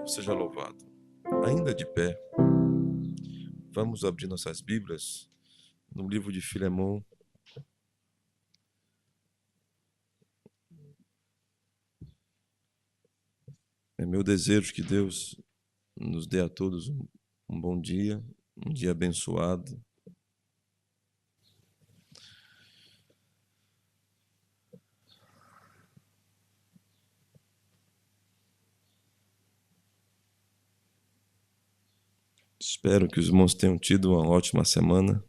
Seja louvado. Ainda de pé, vamos abrir nossas Bíblias no livro de Filemão. É meu desejo que Deus nos dê a todos um bom dia, um dia abençoado. Espero que os irmãos tenham tido uma ótima semana.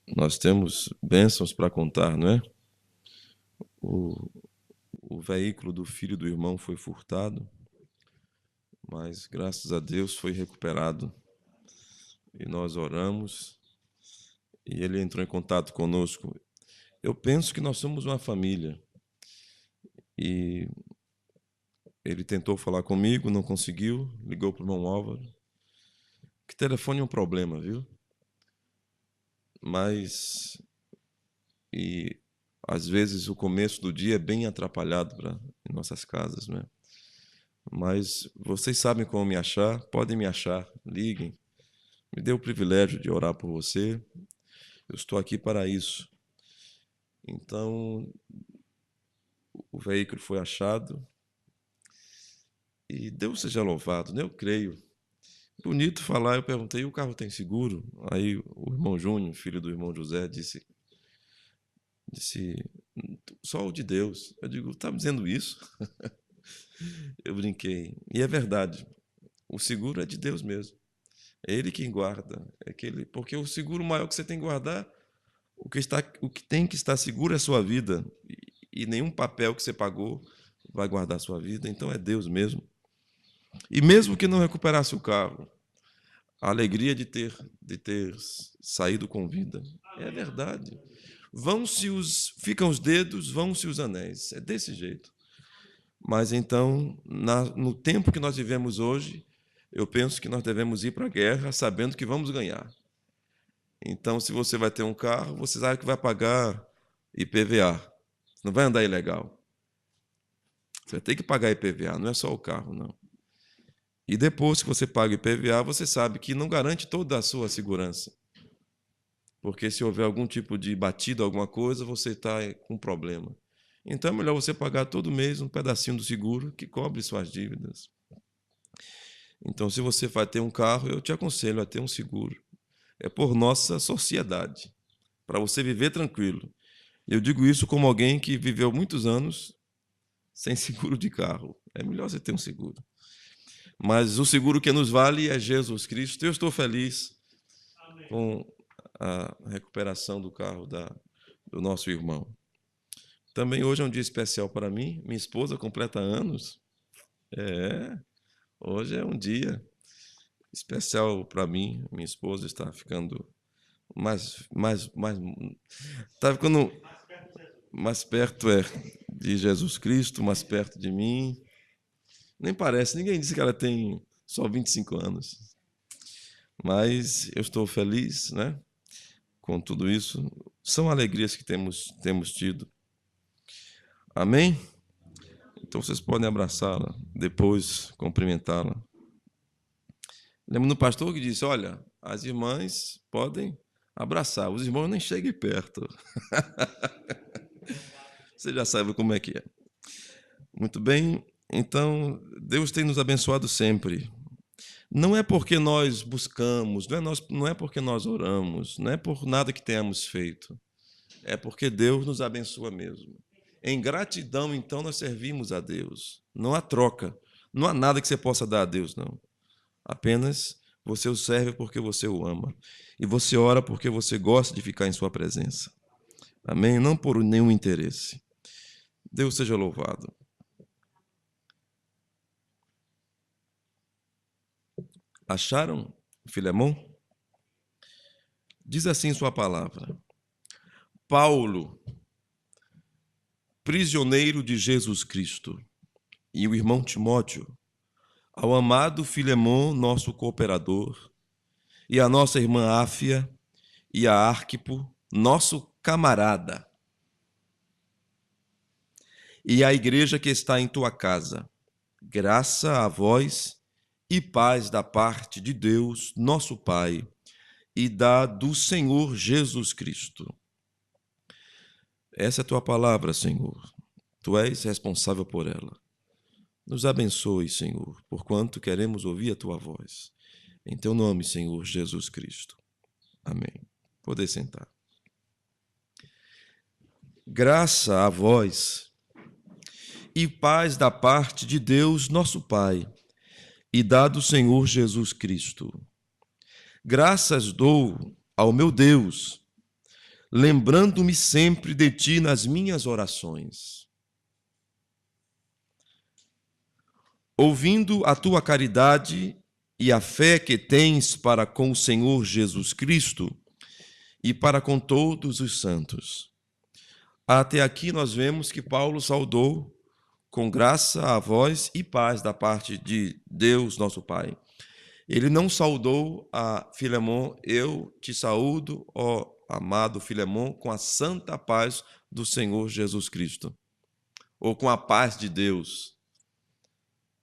Nós temos bênçãos para contar, não é? O veículo do filho do irmão foi furtado, mas graças a Deus foi recuperado. E nós oramos e ele entrou em contato conosco. Eu penso que nós somos uma família. E ele tentou falar comigo, não conseguiu, ligou para o irmão Álvaro. Que telefone é um problema, viu? Mas às vezes o começo do dia é bem atrapalhado em nossas casas, né? Mas vocês sabem como me achar, podem me achar, liguem. Me dê o privilégio de orar por você. Eu estou aqui para isso. Então, o veículo foi achado e Deus seja louvado, né? Eu creio. Bonito falar, eu perguntei, o carro tem seguro? Aí o irmão Júnior, filho do irmão José, disse, só o de Deus. Eu digo, tá me dizendo isso? Eu brinquei. E é verdade, o seguro é de Deus mesmo. É Ele quem guarda. Porque o seguro maior que você tem que guardar, o que tem que estar seguro é a sua vida. E nenhum papel que você pagou vai guardar a sua vida. Então é Deus mesmo. E mesmo que não recuperasse o carro, a alegria de ter saído com vida. É verdade. Ficam os dedos, vão-se os anéis. É desse jeito. Mas então, no tempo que nós vivemos hoje, eu penso que nós devemos ir para a guerra sabendo que vamos ganhar. Então, se você vai ter um carro, você sabe que vai pagar IPVA. Não vai andar ilegal. Você vai ter que pagar IPVA, não é só o carro, não. E depois que você paga IPVA, você sabe que não garante toda a sua segurança. Porque se houver algum tipo de batida, alguma coisa, você está com problema. Então é melhor você pagar todo mês um pedacinho do seguro que cobre suas dívidas. Então, se você vai ter um carro, eu te aconselho a ter um seguro. É por nossa sociedade, para você viver tranquilo. Eu digo isso como alguém que viveu muitos anos sem seguro de carro. É melhor você ter um seguro. Mas o seguro que nos vale é Jesus Cristo. Eu estou feliz com a recuperação do carro do nosso irmão. Também hoje é um dia especial para mim. Minha esposa completa anos. Hoje é um dia especial para mim. Minha esposa está ficando está ficando mais perto de Jesus Cristo, mais perto de mim. Nem parece, ninguém disse que ela tem só 25 anos. Mas eu estou feliz, né, com tudo isso. São alegrias que temos tido. Amém? Então vocês podem abraçá-la, depois cumprimentá-la. Lembro do pastor que disse, olha, as irmãs podem abraçar, os irmãos nem cheguem perto. Você já sabe como é que é. Muito bem, então Deus tem nos abençoado sempre. Não é porque nós buscamos, não é porque nós oramos, não é por nada que tenhamos feito. É porque Deus nos abençoa mesmo. Em gratidão, então, nós servimos a Deus. Não há troca. Não há nada que você possa dar a Deus, não. Apenas você o serve porque você o ama. E você ora porque você gosta de ficar em sua presença. Amém? Não por nenhum interesse. Deus seja louvado. Acharam, Filemão? Diz assim sua palavra. Paulo, prisioneiro de Jesus Cristo, e o irmão Timóteo, ao amado Filemão, nosso cooperador, e a nossa irmã Áfia e a Arquipo, nosso camarada, e a igreja que está em tua casa. Graça a vós e paz da parte de Deus, nosso Pai, e da do Senhor Jesus Cristo. Essa é a tua palavra, Senhor. Tu és responsável por ela. Nos abençoe, Senhor, porquanto queremos ouvir a tua voz. Em teu nome, Senhor Jesus Cristo. Amém. Poder sentar. Graça a vós e paz da parte de Deus, nosso Pai, e da do Senhor Jesus Cristo. Graças dou ao meu Deus, lembrando-me sempre de ti nas minhas orações. Ouvindo a tua caridade e a fé que tens para com o Senhor Jesus Cristo e para com todos os santos. Até aqui nós vemos que Paulo saudou com graça a vós e paz da parte de Deus, nosso Pai. Ele não saudou a Filemon, eu te saúdo, ó amado Filemon, com a santa paz do Senhor Jesus Cristo, ou com a paz de Deus.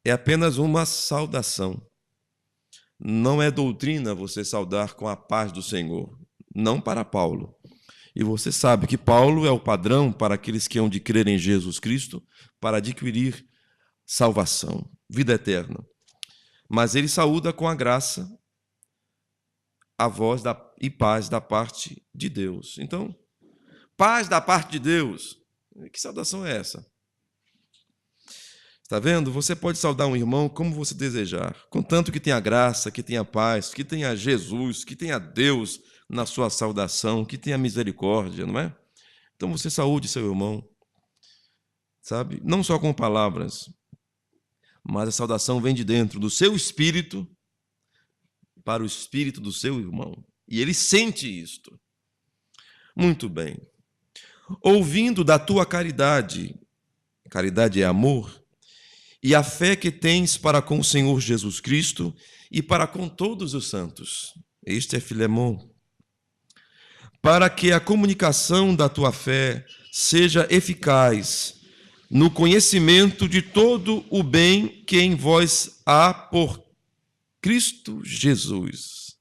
É apenas uma saudação. Não é doutrina você saudar com a paz do Senhor, não para Paulo. E você sabe que Paulo é o padrão para aqueles que hão de crer em Jesus Cristo para adquirir salvação, vida eterna. Mas ele saúda com a graça a voz e paz da parte de Deus. Então, paz da parte de Deus. Que saudação é essa? Está vendo? Você pode saudar um irmão como você desejar, contanto que tenha graça, que tenha paz, que tenha Jesus, que tenha Deus na sua saudação, que tenha misericórdia, não é? Então você saúde seu irmão, sabe? Não só com palavras, mas a saudação vem de dentro do seu espírito para o espírito do seu irmão. E ele sente isto. Muito bem. Ouvindo da tua caridade, caridade é amor, e a fé que tens para com o Senhor Jesus Cristo e para com todos os santos. Este é Filemon. Para que a comunicação da tua fé seja eficaz no conhecimento de todo o bem que em vós há por Cristo Jesus.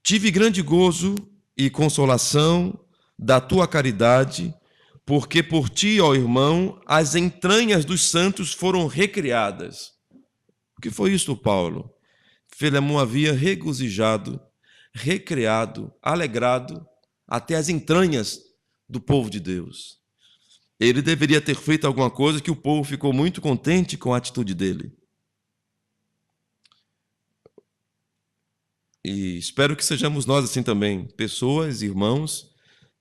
Tive grande gozo e consolação da tua caridade, porque por ti, ó irmão, as entranhas dos santos foram recriadas. O que foi isto, Paulo? Filemon havia regozijado, recriado, alegrado até as entranhas do povo de Deus. Ele deveria ter feito alguma coisa que o povo ficou muito contente com a atitude dele. E espero que sejamos nós assim também, pessoas, irmãos,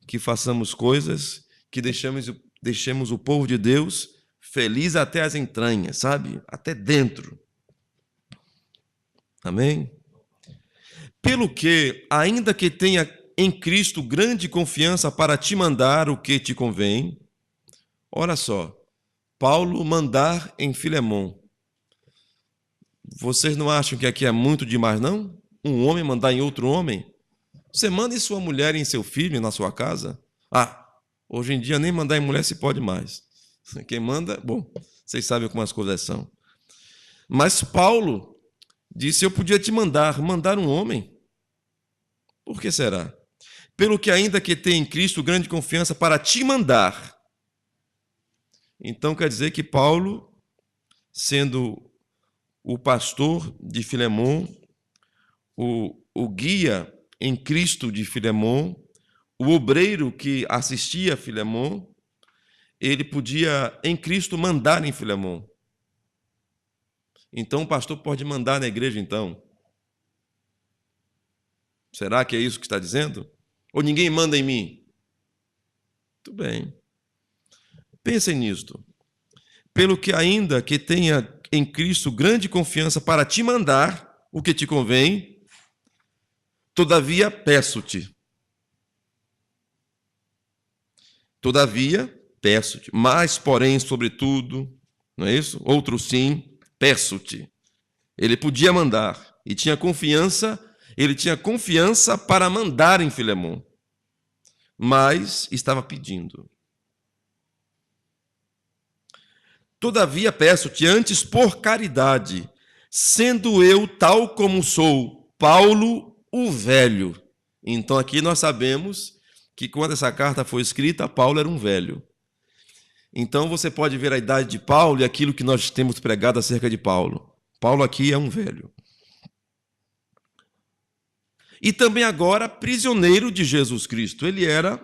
que façamos coisas que deixemos o povo de Deus feliz até as entranhas, sabe? Até dentro. Amém? Pelo que, ainda que tenha em Cristo grande confiança para te mandar o que te convém, olha só, Paulo mandar em Filemon. Vocês não acham que aqui é muito demais, não? Um homem mandar em outro homem? Você manda em sua mulher e em seu filho na sua casa? Hoje em dia nem mandar em mulher se pode mais. Quem manda, bom, vocês sabem como as coisas são. Mas Paulo disse, eu podia te mandar um homem. Por que será? Pelo que ainda que tenha em Cristo grande confiança para te mandar. Então quer dizer que Paulo, sendo o pastor de Filemon, o guia em Cristo de Filemon, o obreiro que assistia a Filemon, ele podia, em Cristo, mandar em Filemon. Então, o pastor pode mandar na igreja, então. Será que é isso que está dizendo? Ou ninguém manda em mim? Muito bem. Pensem nisto. Pelo que ainda que tenha em Cristo grande confiança para te mandar o que te convém, todavia peço-te. Todavia, peço-te. Mas, porém, sobretudo, não é isso? Outro sim, peço-te. Ele podia mandar e tinha confiança, ele tinha confiança para mandar em Filemon, mas estava pedindo. Todavia peço-te antes por caridade, sendo eu tal como sou, Paulo o velho. Então aqui nós sabemos que quando essa carta foi escrita, Paulo era um velho. Então você pode ver a idade de Paulo e aquilo que nós temos pregado acerca de Paulo. Paulo aqui é um velho. E também agora prisioneiro de Jesus Cristo. Ele era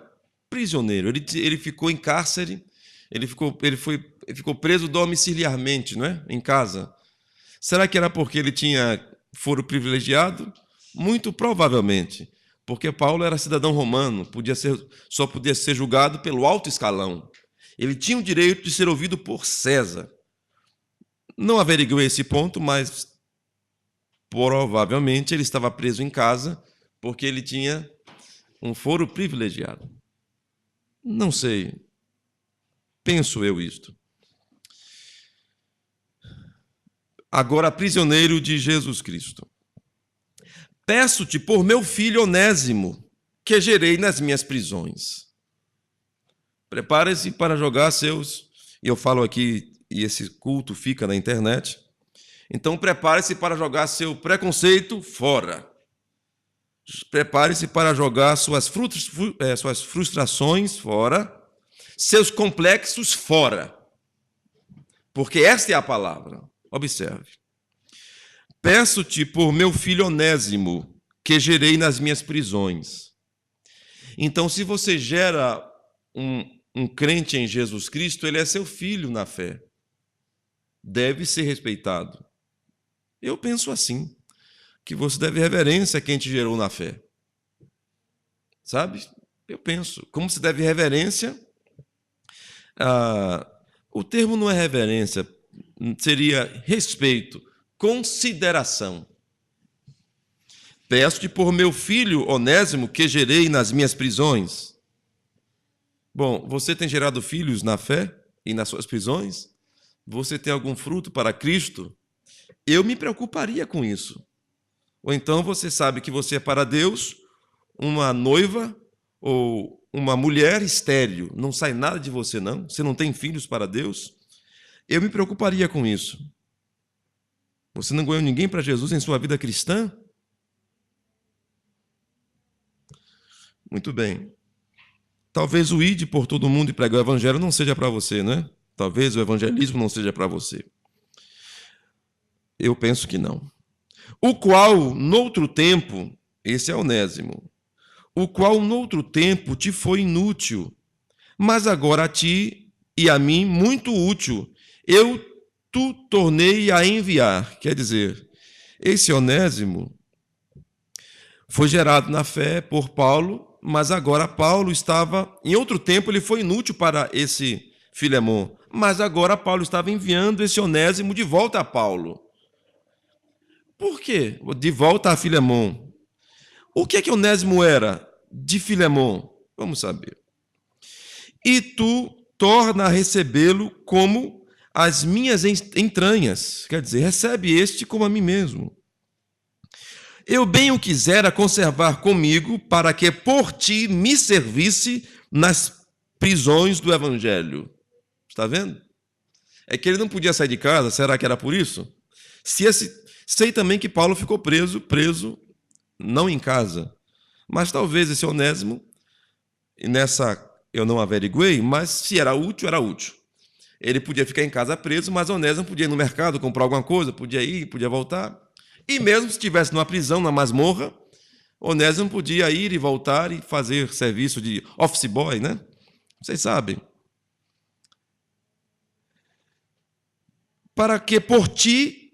prisioneiro, ele ficou em cárcere, ele ficou preso domiciliarmente, não é? Em casa. Será que era porque ele tinha foro privilegiado? Muito provavelmente, porque Paulo era cidadão romano, só podia ser julgado pelo alto escalão. Ele tinha o direito de ser ouvido por César. Não averiguei esse ponto, mas provavelmente ele estava preso em casa porque ele tinha um foro privilegiado. Não sei. Penso eu isto. Agora, prisioneiro de Jesus Cristo. Peço-te por meu filho Onésimo, que gerei nas minhas prisões. Prepare-se para jogar seus... E eu falo aqui, e esse culto fica na internet. Então, prepare-se para jogar seu preconceito fora. Prepare-se para jogar suas frustrações fora, seus complexos fora. Porque esta é a palavra. Observe. Peço-te por meu filho Onésimo, que gerei nas minhas prisões. Então, se você gera um crente em Jesus Cristo, ele é seu filho na fé. Deve ser respeitado. Eu penso assim, que você deve reverência a quem te gerou na fé. Sabe? Eu penso. Como se deve reverência? O termo não é reverência, seria respeito, consideração. Peço-te por meu filho Onésimo, que gerei nas minhas prisões. Bom, você tem gerado filhos na fé e nas suas prisões? Você tem algum fruto para Cristo? Eu me preocuparia com isso. Ou então você sabe que você é para Deus uma noiva ou uma mulher estéril. Não sai nada de você, não? Você não tem filhos para Deus? Eu me preocuparia com isso. Você não ganhou ninguém para Jesus em sua vida cristã? Muito bem. Talvez o ide por todo mundo e pregar o evangelho não seja para você, né? Talvez o evangelismo não seja para você. Eu penso que não. O qual, noutro tempo, esse é Onésimo, o qual, noutro tempo, te foi inútil, mas agora a ti e a mim muito útil, eu tu tornei a enviar. Quer dizer, esse Onésimo foi gerado na fé por Paulo, mas agora Paulo estava, em outro tempo ele foi inútil para esse Filemon, mas agora Paulo estava enviando esse Onésimo de volta a Paulo. Por quê? De volta a Filemon. O que Onésimo era de Filemon? Vamos saber. E tu torna a recebê-lo como as minhas entranhas. Quer dizer, recebe este como a mim mesmo. Eu bem o quisera conservar comigo, para que por ti me servisse nas prisões do evangelho. Está vendo? É que ele não podia sair de casa, será que era por isso? Sei também que Paulo ficou preso não em casa, mas talvez esse Onésimo, nessa eu não averiguei, mas se era útil, era útil. Ele podia ficar em casa preso, mas Onésimo podia ir no mercado comprar alguma coisa, podia ir, podia voltar. E mesmo se estivesse numa prisão, na masmorra, Onésimo podia ir e voltar e fazer serviço de office boy, né? Vocês sabem. Para que por ti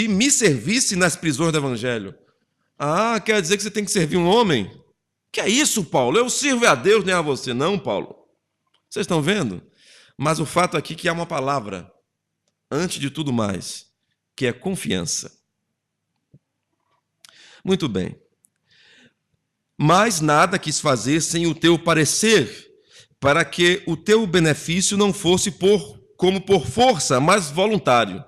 me servisse nas prisões do evangelho. Ah, quer dizer que você tem que servir um homem? Que é isso, Paulo? Eu sirvo a Deus, nem a você, não, Paulo. Vocês estão vendo? Mas o fato aqui é que há uma palavra, antes de tudo mais, que é confiança. Muito bem. Mas nada quis fazer sem o teu parecer, para que o teu benefício não fosse como por força, mas voluntário.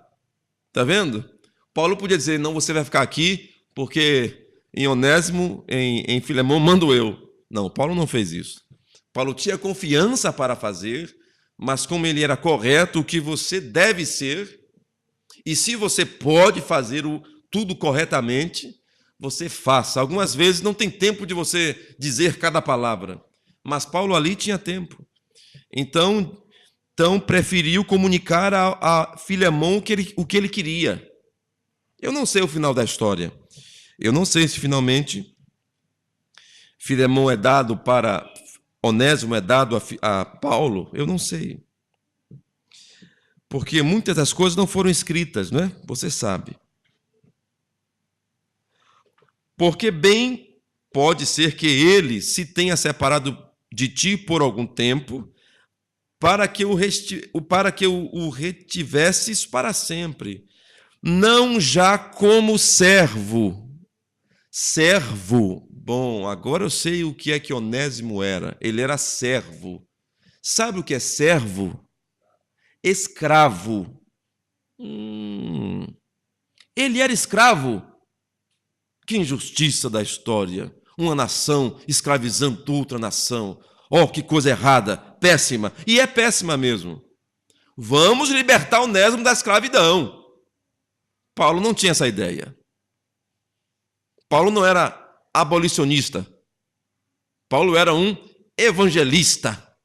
Está vendo? Paulo podia dizer, não, você vai ficar aqui, porque em Onésimo, em Filemon, mando eu. Não, Paulo não fez isso. Paulo tinha confiança para fazer, mas como ele era correto, o que você deve ser, e se você pode fazer tudo corretamente, você faça. Algumas vezes não tem tempo de você dizer cada palavra, mas Paulo ali tinha tempo. Então preferiu comunicar a Filemon o que ele queria. Eu não sei o final da história. Eu não sei se finalmente Filemon é dado para Onésimo, é dado a Paulo. Eu não sei. Porque muitas das coisas não foram escritas, não é? Você sabe. Porque bem pode ser que ele se tenha separado de ti por algum tempo, para que o retivesses para sempre, não já como servo. Servo. Bom, agora eu sei o que é que Onésimo era. Ele era servo. Sabe o que é servo? Escravo. Ele era escravo. Que injustiça da história. Uma nação escravizando outra nação. Oh, que coisa errada, péssima. E é péssima mesmo. Vamos libertar Onésimo da escravidão. Paulo não tinha essa ideia. Paulo não era abolicionista. Paulo era um evangelista.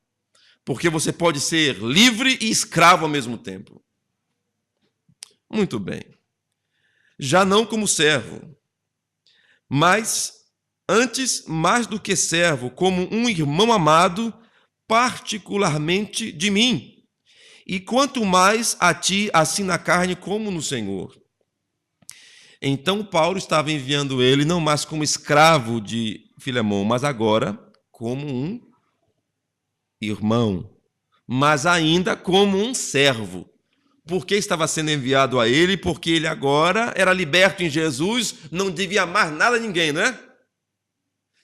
Porque você pode ser livre e escravo ao mesmo tempo. Muito bem. Já não como servo, mas antes, mais do que servo, como um irmão amado, particularmente de mim. E quanto mais a ti, assim na carne como no Senhor. Então Paulo estava enviando ele não mais como escravo de Filemon, mas agora como um irmão, mas ainda como um servo. Porque estava sendo enviado a ele, porque ele agora era liberto em Jesus, não devia amar nada a ninguém, não é?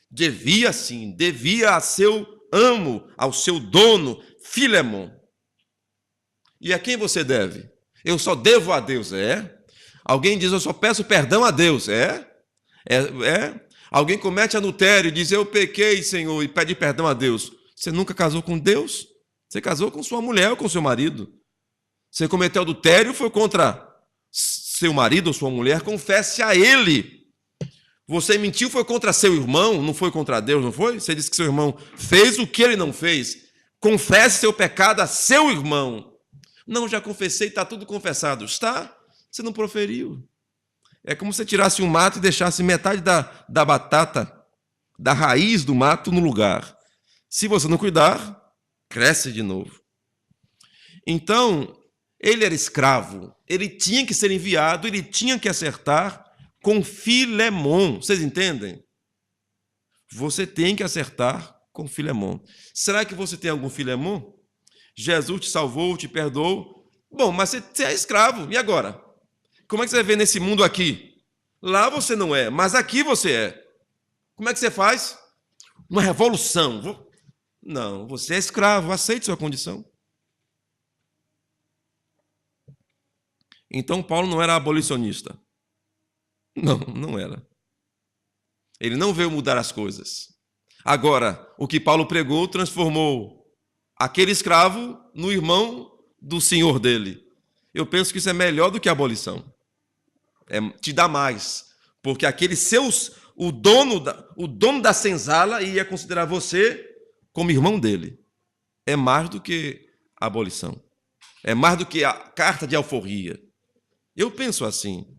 Devia sim, devia a seu amo, ao seu dono, Filemon. E a quem você deve? Eu só devo a Deus, é? Alguém diz, eu só peço perdão a Deus, é? Alguém comete adultério e diz, eu pequei, Senhor, e pede perdão a Deus. Você nunca casou com Deus? Você casou com sua mulher ou com seu marido? Você cometeu adultério, foi contra seu marido ou sua mulher, confesse a ele. Você mentiu, foi contra seu irmão, não foi contra Deus, não foi? Você disse que seu irmão fez o que ele não fez. Confesse seu pecado a seu irmão. Não, já confessei, está tudo confessado. Está? Você não proferiu. É como se você tirasse um mato e deixasse metade da batata, da raiz do mato no lugar. Se você não cuidar, cresce de novo. Então, ele era escravo, ele tinha que ser enviado, ele tinha que acertar com Filemon. Vocês entendem? Você tem que acertar com Filemon. Será que você tem algum Filemon? Jesus te salvou, te perdoou. Bom, mas você é escravo, e agora? Como é que você vai ver nesse mundo aqui? Lá você não é, mas aqui você é. Como é que você faz? Uma revolução. Não, você é escravo, aceite sua condição. Então Paulo não era abolicionista. Não, não era. Ele não veio mudar as coisas. Agora, o que Paulo pregou transformou aquele escravo no irmão do senhor dele. Eu penso que isso é melhor do que a abolição. Te dá mais. Porque o dono da senzala ia considerar você como irmão dele. É mais do que a abolição. É mais do que a carta de alforria. Eu penso assim.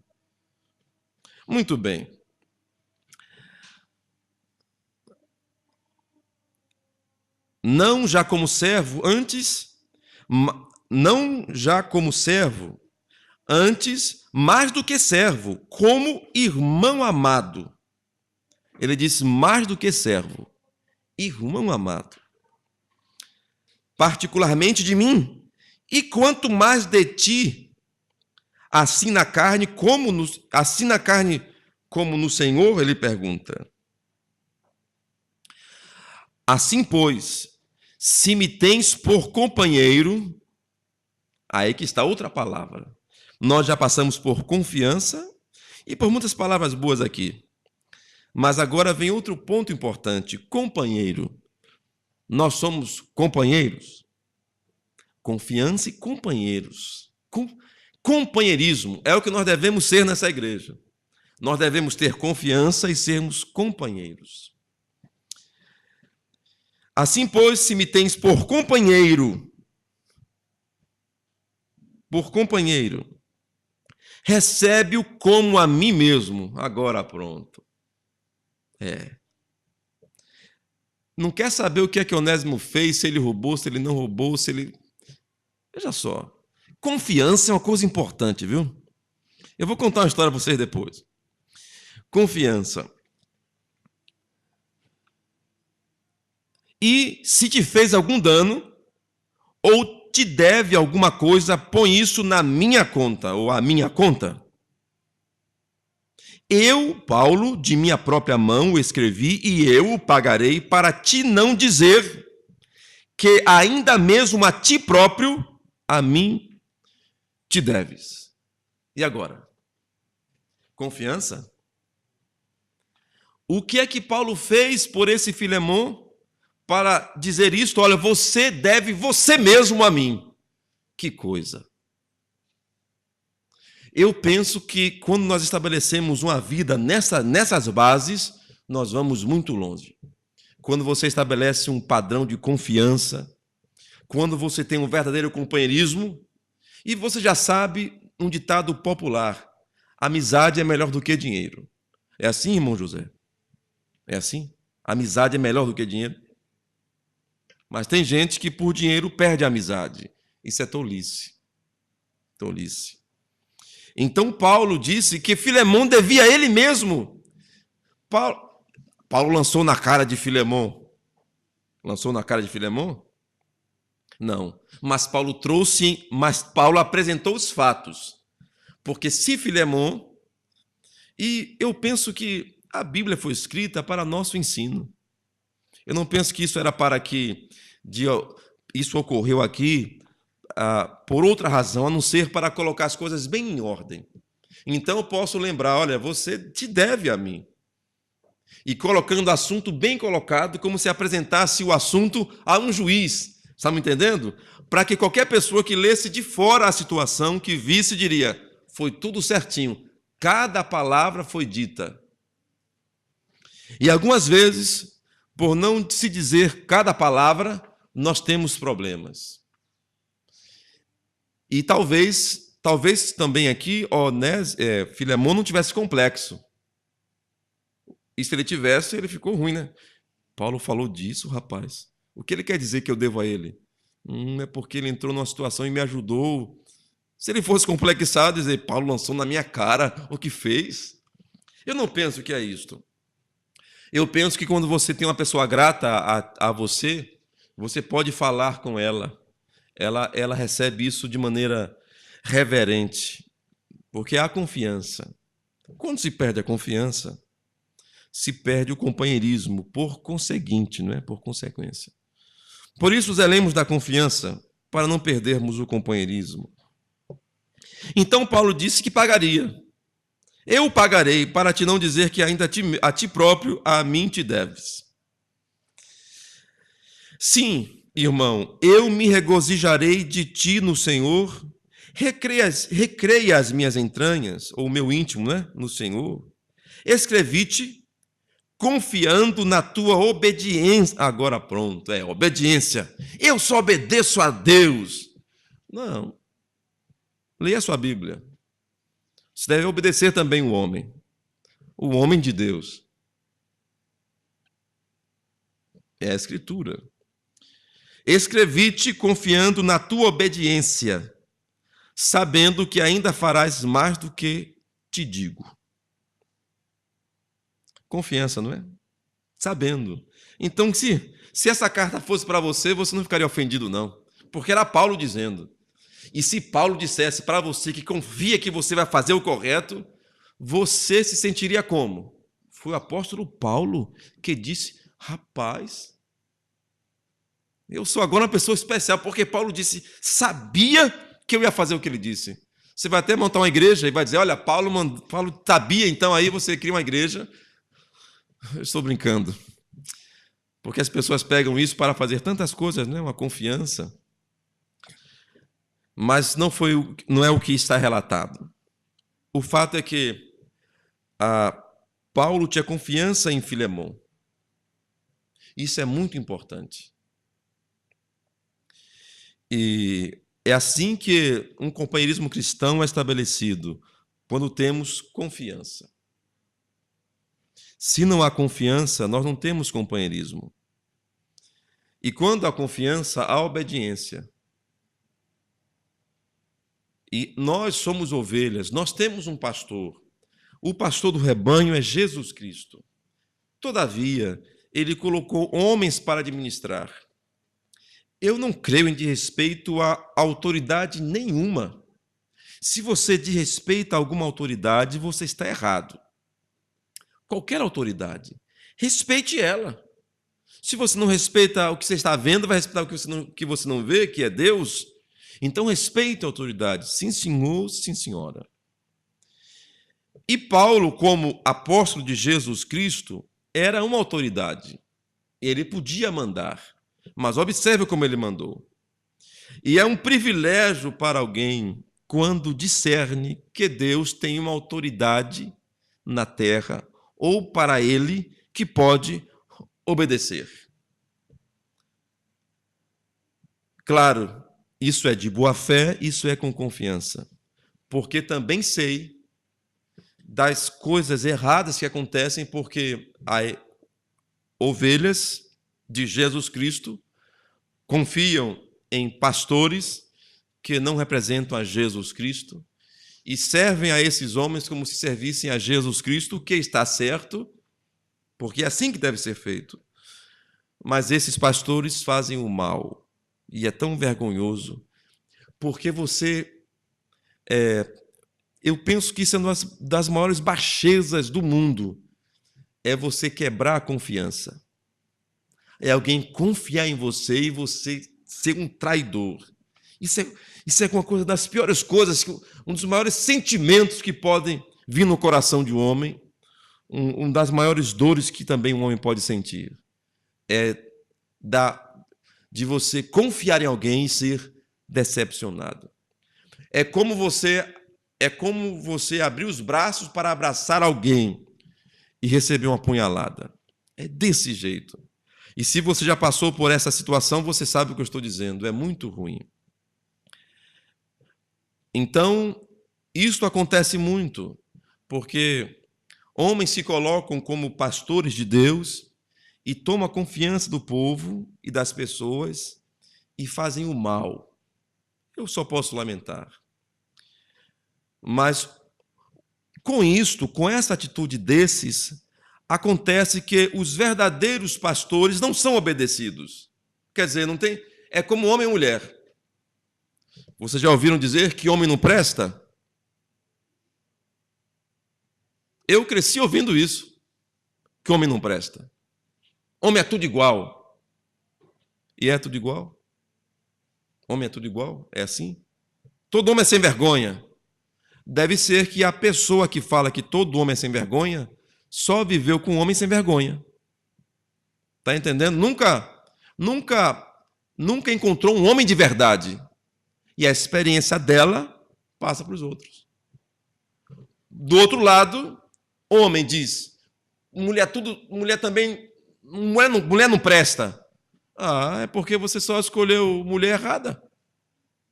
Muito bem. Não já como servo, antes, mais do que servo, como irmão amado. Ele disse mais do que servo, irmão amado. Particularmente de mim, e quanto mais de ti, assim na carne como no Senhor, ele pergunta. Assim, pois, se me tens por companheiro, aí que está outra palavra. Nós já passamos por confiança e por muitas palavras boas aqui. Mas agora vem outro ponto importante, companheiro. Nós somos companheiros. Confiança e companheiros. Companheirismo é o que nós devemos ser nessa igreja. Nós devemos ter confiança e sermos companheiros. Assim, pois, se me tens por companheiro, recebe-o como a mim mesmo. Agora pronto. Não quer saber o que é que Onésimo fez, se ele roubou, se ele não roubou, se ele... Veja só. Confiança é uma coisa importante, viu? Eu vou contar uma história para vocês depois. Confiança. E se te fez algum dano, ou te deve alguma coisa, põe isso na minha conta, ou a minha conta. Eu, Paulo, de minha própria mão o escrevi, e eu o pagarei, para ti não dizer que ainda mesmo a ti próprio, a mim te deves. E agora? Confiança? O que é que Paulo fez por esse Filemon para dizer isto? Olha, você deve você mesmo a mim. Que coisa! Eu penso que quando nós estabelecemos uma vida nessas bases, nós vamos muito longe. Quando você estabelece um padrão de confiança, quando você tem um verdadeiro companheirismo, e você já sabe um ditado popular: amizade é melhor do que dinheiro. É assim, irmão José? É assim? Amizade é melhor do que dinheiro? Mas tem gente que por dinheiro perde a amizade. Isso é tolice. Tolice. Então Paulo disse que Filemon devia a ele mesmo. Paulo lançou na cara de Filemon. Lançou na cara de Filemon? Não. Mas Paulo apresentou os fatos. Porque se Filemon... E eu penso que a Bíblia foi escrita para nosso ensino. Eu não penso que isso era para que isso ocorreu aqui por outra razão, a não ser para colocar as coisas bem em ordem. Então eu posso lembrar, olha, você te deve a mim. E colocando o assunto bem colocado, como se apresentasse o assunto a um juiz. Está me entendendo? Para que qualquer pessoa que lesse de fora a situação, que visse, diria, foi tudo certinho. Cada palavra foi dita. E algumas vezes, por não se dizer cada palavra, nós temos problemas. E talvez também aqui, Filemon não tivesse complexo. E se ele tivesse, ele ficou ruim, né? Paulo falou disso, rapaz. O que ele quer dizer que eu devo a ele? É porque ele entrou numa situação e me ajudou. Se ele fosse complexado, dizer, Paulo lançou na minha cara o que fez. Eu não penso que é isto. Eu penso que quando você tem uma pessoa grata a você, você pode falar com ela. Ela recebe isso de maneira reverente, porque há confiança. Quando se perde a confiança, se perde o companheirismo, por conseguinte, não é? Por consequência. Por isso, zelemos da confiança, para não perdermos o companheirismo. Então, Paulo disse que pagaria. Eu pagarei, para te não dizer que ainda a ti próprio, a mim te deves. Sim, irmão, eu me regozijarei de ti no Senhor. Recreia as minhas entranhas, ou o meu íntimo, né, no Senhor. Escrevi-te confiando na tua obediência. Agora pronto, obediência. Eu só obedeço a Deus. Não. Leia a sua Bíblia. Você deve obedecer também o homem de Deus. É a Escritura. Escrevi-te confiando na tua obediência, sabendo que ainda farás mais do que te digo. Confiança, não é? Sabendo. Então, se essa carta fosse para você, você não ficaria ofendido, não. Porque era Paulo dizendo. E se Paulo dissesse para você que confia que você vai fazer o correto, você se sentiria como? Foi o apóstolo Paulo que disse, rapaz, eu sou agora uma pessoa especial, porque Paulo disse, sabia que eu ia fazer o que ele disse. Você vai até montar uma igreja e vai dizer, olha, Paulo sabia, então aí você cria uma igreja. Eu estou brincando. Porque as pessoas pegam isso para fazer tantas coisas, né? Uma confiança. Mas não é o que está relatado. O fato é que Paulo tinha confiança em Filemão. Isso é muito importante. E é assim que um companheirismo cristão é estabelecido, quando temos confiança. Se não há confiança, nós não temos companheirismo. E quando há confiança, há obediência. E nós somos ovelhas, nós temos um pastor. O pastor do rebanho é Jesus Cristo. Todavia, ele colocou homens para administrar. Eu não creio em desrespeito a autoridade nenhuma. Se você desrespeita alguma autoridade, você está errado. Qualquer autoridade, respeite ela. Se você não respeita o que você está vendo, vai respeitar o que você não vê, que é Deus. Então, respeite a autoridade. Sim, senhor, sim, senhora. E Paulo, como apóstolo de Jesus Cristo, era uma autoridade. Ele podia mandar, mas observe como ele mandou. E é um privilégio para alguém quando discerne que Deus tem uma autoridade na terra, ou para ele que pode obedecer. Claro, isso é de boa fé, isso é com confiança, porque também sei das coisas erradas que acontecem porque há ovelhas de Jesus Cristo confiam em pastores que não representam a Jesus Cristo e servem a esses homens como se servissem a Jesus Cristo, o que está certo, porque é assim que deve ser feito. Mas esses pastores fazem o mal. E é tão vergonhoso, porque eu penso que isso é uma das maiores baixezas do mundo, é você quebrar a confiança. É alguém confiar em você e você ser um traidor. Isso é uma coisa das piores coisas, um dos maiores sentimentos que podem vir no coração de um homem, uma das maiores dores que também um homem pode sentir. De você confiar em alguém e ser decepcionado. É como você abrir os braços para abraçar alguém e receber uma punhalada. É desse jeito. E se você já passou por essa situação, você sabe o que eu estou dizendo. É muito ruim. Então, isso acontece muito, porque homens se colocam como pastores de Deus e tomam a confiança do povo e das pessoas e fazem o mal. Eu só posso lamentar. Mas, com essa atitude desses, acontece que os verdadeiros pastores não são obedecidos. Quer dizer, não tem. É como homem e mulher. Vocês já ouviram dizer que homem não presta? Eu cresci ouvindo isso, que homem não presta. Homem é tudo igual. E é tudo igual? Homem é tudo igual? É assim? Todo homem é sem vergonha. Deve ser que a pessoa que fala que todo homem é sem vergonha só viveu com um homem sem vergonha. Está entendendo? Nunca encontrou um homem de verdade. E a experiência dela passa para os outros. Do outro lado, homem diz, mulher também, mulher não presta. É porque você só escolheu mulher errada.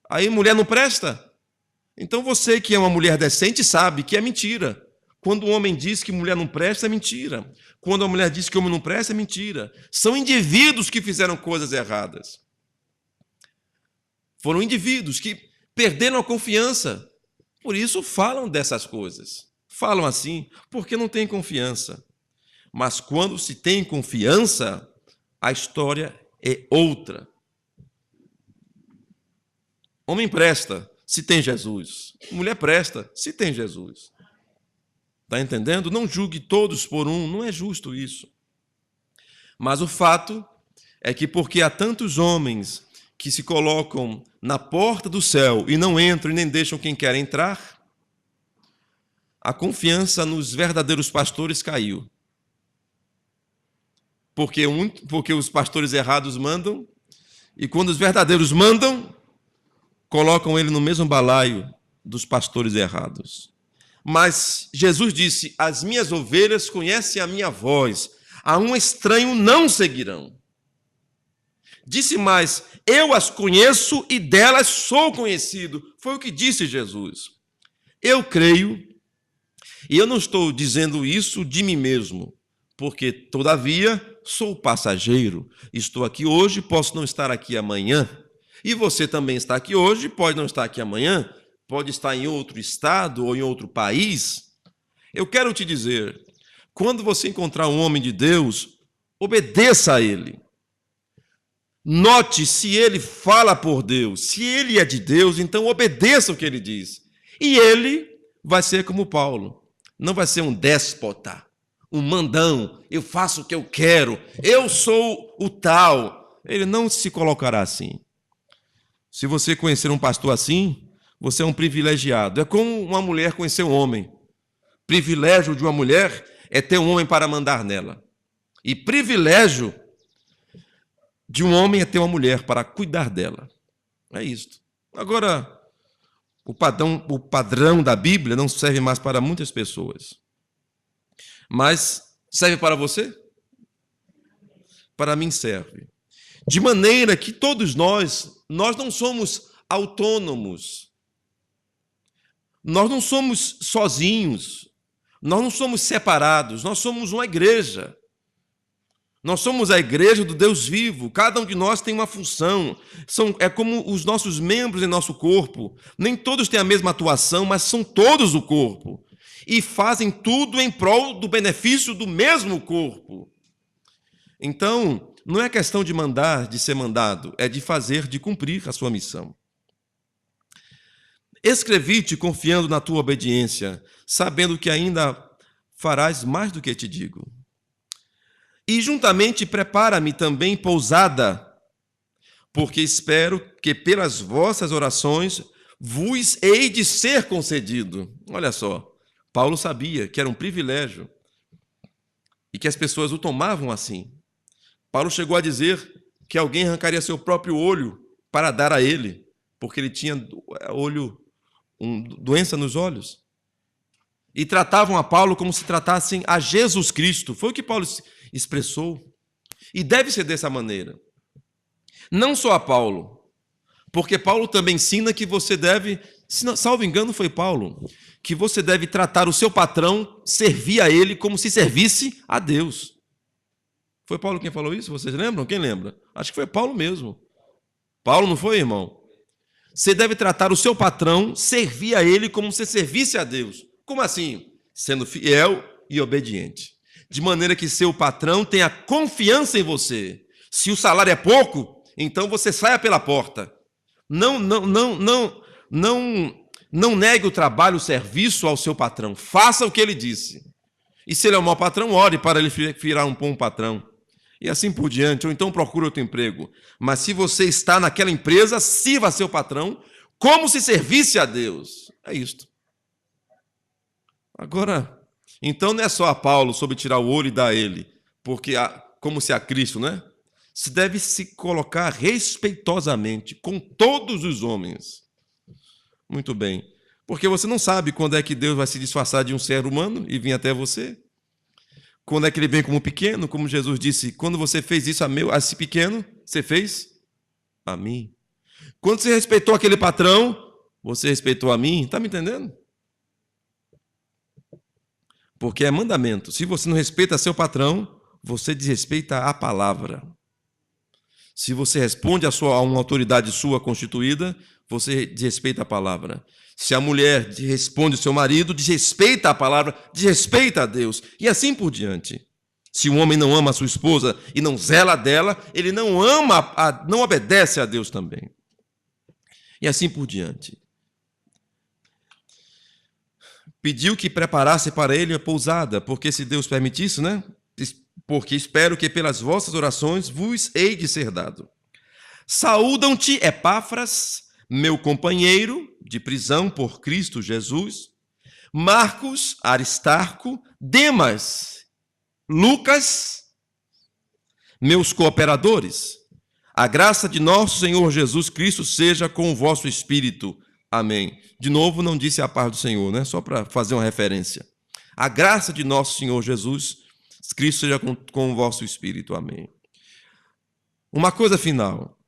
Aí mulher não presta. Então você que é uma mulher decente sabe que é mentira. Quando o homem diz que mulher não presta, é mentira. Quando a mulher diz que homem não presta, é mentira. São indivíduos que fizeram coisas erradas. Foram indivíduos que perderam a confiança. Por isso falam dessas coisas. Falam assim, porque não têm confiança. Mas quando se tem confiança, a história é outra. Homem presta, se tem Jesus. Mulher presta, se tem Jesus. Está entendendo? Não julgue todos por um, não é justo isso. Mas o fato é que porque há tantos homens que se colocam na porta do céu e não entram e nem deixam quem quer entrar, a confiança nos verdadeiros pastores caiu. Porque os pastores errados mandam, e quando os verdadeiros mandam, colocam ele no mesmo balaio dos pastores errados. Mas Jesus disse: as minhas ovelhas conhecem a minha voz, a um estranho não seguirão. Disse mais: eu as conheço e delas sou conhecido. Foi o que disse Jesus. Eu creio, e eu não estou dizendo isso de mim mesmo, porque, todavia, sou passageiro. Estou aqui hoje, posso não estar aqui amanhã. E você também está aqui hoje, pode não estar aqui amanhã, pode estar em outro estado ou em outro país. Eu quero te dizer, quando você encontrar um homem de Deus, obedeça a ele. Note se ele fala por Deus. Se ele é de Deus, então obedeça o que ele diz. E ele vai ser como Paulo. Não vai ser um déspota, um mandão. Eu faço o que eu quero. Eu sou o tal. Ele não se colocará assim. Se você conhecer um pastor assim, você é um privilegiado. É como uma mulher conhecer um homem. Privilégio de uma mulher é ter um homem para mandar nela. E privilégio de um homem é ter uma mulher para cuidar dela. É isto. Agora, o padrão da Bíblia não serve mais para muitas pessoas. Mas serve para você? Para mim serve. De maneira que todos nós não somos autônomos. Nós não somos sozinhos. Nós não somos separados. Nós somos uma igreja. Nós somos a igreja do Deus vivo. Cada um de nós tem uma função. É como os nossos membros em nosso corpo. Nem todos têm a mesma atuação, mas são todos o corpo. E fazem tudo em prol do benefício do mesmo corpo. Então, não é questão de mandar, de ser mandado. É de fazer, de cumprir a sua missão. Escrevi-te confiando na tua obediência, sabendo que ainda farás mais do que te digo. E juntamente prepara-me também pousada, porque espero que pelas vossas orações vos hei de ser concedido. Olha só, Paulo sabia que era um privilégio e que as pessoas o tomavam assim. Paulo chegou a dizer que alguém arrancaria seu próprio olho para dar a ele, porque ele tinha doença nos olhos. E tratavam a Paulo como se tratassem a Jesus Cristo. Foi o que Paulo expressou. E deve ser dessa maneira. Não só a Paulo, porque Paulo também ensina que você deve, salvo engano foi Paulo, que você deve tratar o seu patrão, servir a ele como se servisse a Deus. Foi Paulo quem falou isso? Vocês lembram? Quem lembra? Acho que foi Paulo mesmo. Paulo não foi, irmão? Você deve tratar o seu patrão, servir a ele como se servisse a Deus. Como assim? Sendo fiel e obediente. De maneira que seu patrão tenha confiança em você. Se o salário é pouco, então você saia pela porta. Não negue o trabalho, o serviço ao seu patrão. Faça o que ele disse. E se ele é um mau patrão, ore para ele virar um bom patrão. E assim por diante. Ou então procure outro emprego. Mas se você está naquela empresa, sirva a seu patrão como se servisse a Deus. É isto. Agora, então não é só a Paulo sobre tirar o olho e dar a ele, porque como se a Cristo, né? Se deve se colocar respeitosamente com todos os homens. Muito bem. Porque você não sabe quando é que Deus vai se disfarçar de um ser humano e vir até você. Quando é que ele vem como pequeno, como Jesus disse, quando você fez isso a esse pequeno, você fez a mim. Quando você respeitou aquele patrão, você respeitou a mim. Está me entendendo? Porque é mandamento. Se você não respeita seu patrão, você desrespeita a palavra. Se você responde a uma autoridade sua constituída, você desrespeita a palavra. Se a mulher responde ao seu marido, desrespeita a palavra, desrespeita a Deus. E assim por diante. Se um homem não ama a sua esposa e não zela dela, ele não obedece a Deus também. E assim por diante. Pediu que preparasse para ele a pousada, porque se Deus permitisse, né? Porque espero que pelas vossas orações vos hei de ser dado. Saúdam-te, Epáfras, meu companheiro de prisão por Cristo Jesus, Marcos, Aristarco, Demas, Lucas, meus cooperadores. A graça de nosso Senhor Jesus Cristo seja com o vosso espírito. Amém. De novo, não disse a paz do Senhor, né? Só para fazer uma referência. A graça de nosso Senhor Jesus Cristo seja com o vosso espírito. Amém. Uma coisa final.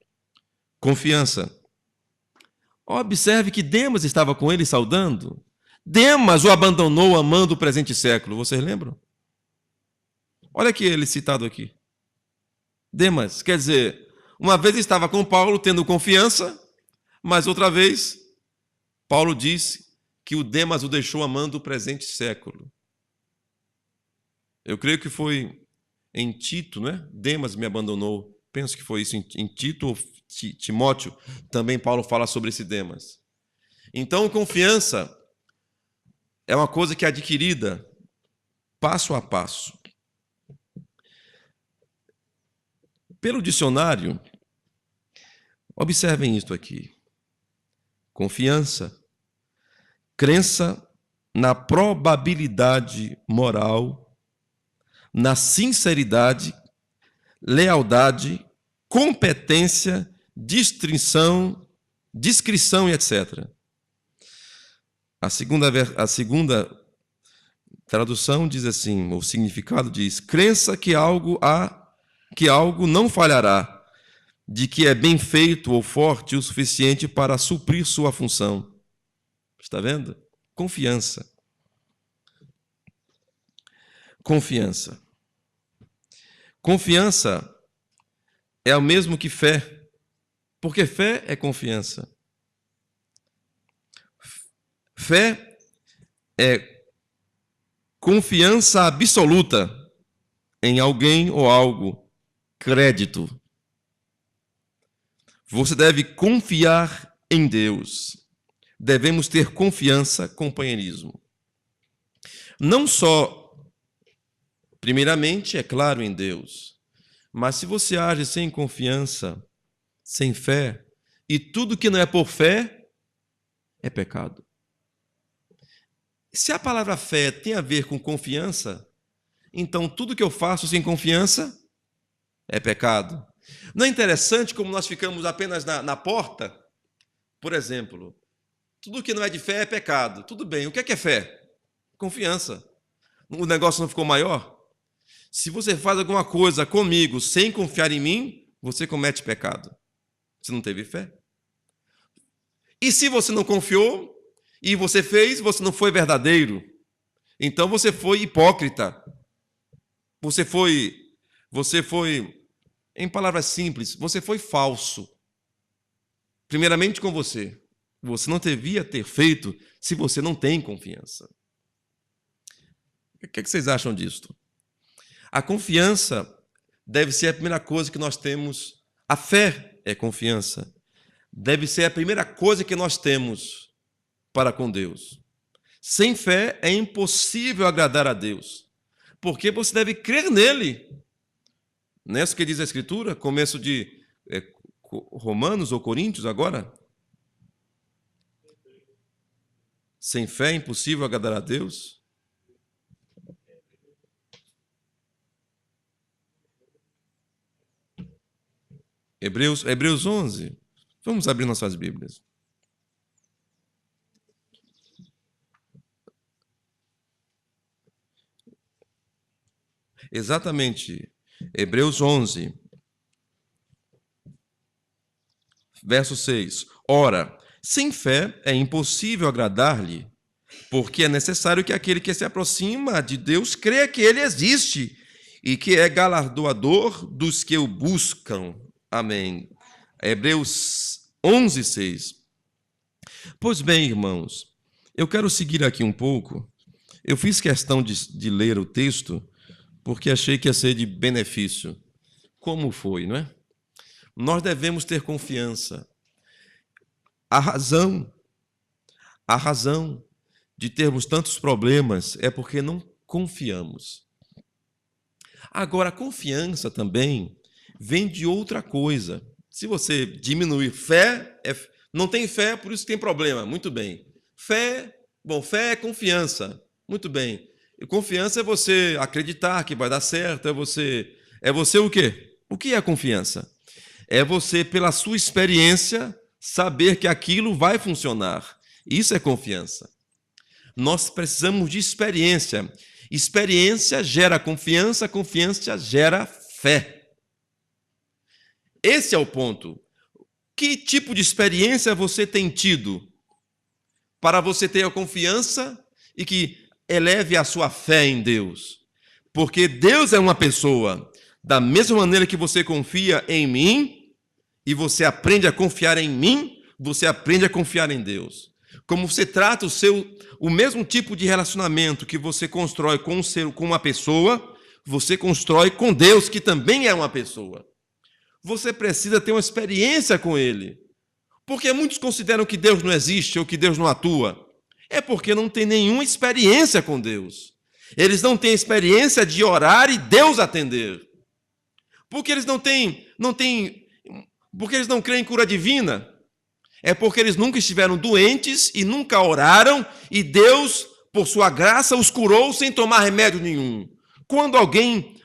Confiança. Observe que Demas estava com ele saudando. Demas o abandonou amando o presente século. Vocês lembram? Olha aqui ele citado aqui. Demas, quer dizer, uma vez estava com Paulo tendo confiança, mas outra vez Paulo diz que o Demas o deixou amando o presente século. Eu creio que foi em Tito, né? Demas me abandonou. Penso que foi isso em Tito ou Timóteo. Também Paulo fala sobre esse Demas. Então, confiança é uma coisa que é adquirida passo a passo. Pelo dicionário, observem isto aqui. Confiança, crença na probabilidade moral, na sinceridade, lealdade, competência, discrição e etc. A segunda tradução diz assim, o significado diz, crença que algo não falhará, de que é bem feito ou forte o suficiente para suprir sua função. Está vendo? Confiança. Confiança. Confiança é o mesmo que fé, porque fé é confiança. Fé é confiança absoluta em alguém ou algo, crédito. Você deve confiar em Deus. Devemos ter confiança, companheirismo. Não só, primeiramente, é claro, em Deus, mas se você age sem confiança, sem fé, e tudo que não é por fé, é pecado. Se a palavra fé tem a ver com confiança, então tudo que eu faço sem confiança é pecado. Não é interessante como nós ficamos apenas na porta? Por exemplo, tudo que não é de fé é pecado. Tudo bem, o que é fé? Confiança. O negócio não ficou maior? Se você faz alguma coisa comigo sem confiar em mim, você comete pecado. Você não teve fé. E se você não confiou e você fez, você não foi verdadeiro. Então você foi hipócrita. Você foi, em palavras simples, você foi falso. Primeiramente com você. Você não devia ter feito se você não tem confiança. O que vocês acham disto? A confiança deve ser a primeira coisa que nós temos. A fé é confiança. Deve ser a primeira coisa que nós temos para com Deus. Sem fé é impossível agradar a Deus, porque você deve crer nele. Não é isso que diz a Escritura? Começo de Romanos ou Coríntios agora? Sem fé é impossível agradar a Deus. Hebreus 11. Vamos abrir nossas Bíblias. Exatamente. Hebreus 11. Verso 6. Ora, sem fé é impossível agradar-lhe, porque é necessário que aquele que se aproxima de Deus creia que ele existe e que é galardoador dos que o buscam. Amém. Hebreus 11, 6. Pois bem, irmãos, eu quero seguir aqui um pouco. Eu fiz questão de ler o texto porque achei que ia ser de benefício. Como foi, não é? Nós devemos ter confiança. A razão de termos tantos problemas é porque não confiamos. Agora, a confiança também vem de outra coisa. Se você diminuir fé, não tem fé, por isso tem problema. Muito bem. Fé é confiança. Muito bem. E confiança é você acreditar que vai dar certo, é você o quê? O que é confiança? É você, pela sua experiência, saber que aquilo vai funcionar. Isso é confiança. Nós precisamos de experiência. Experiência gera confiança, confiança gera fé. Esse é o ponto. Que tipo de experiência você tem tido para você ter a confiança e que eleve a sua fé em Deus? Porque Deus é uma pessoa. Da mesma maneira que você confia em mim e você aprende a confiar em mim, você aprende a confiar em Deus. Como você trata o mesmo tipo de relacionamento que você constrói com uma pessoa, você constrói com Deus, que também é uma pessoa. Você precisa ter uma experiência com Ele. Porque muitos consideram que Deus não existe ou que Deus não atua. É porque não tem nenhuma experiência com Deus. Eles não têm experiência de orar e Deus atender. Porque eles porque eles não creem em cura divina. É porque eles nunca estiveram doentes e nunca oraram e Deus, por sua graça, os curou sem tomar remédio nenhum. Quando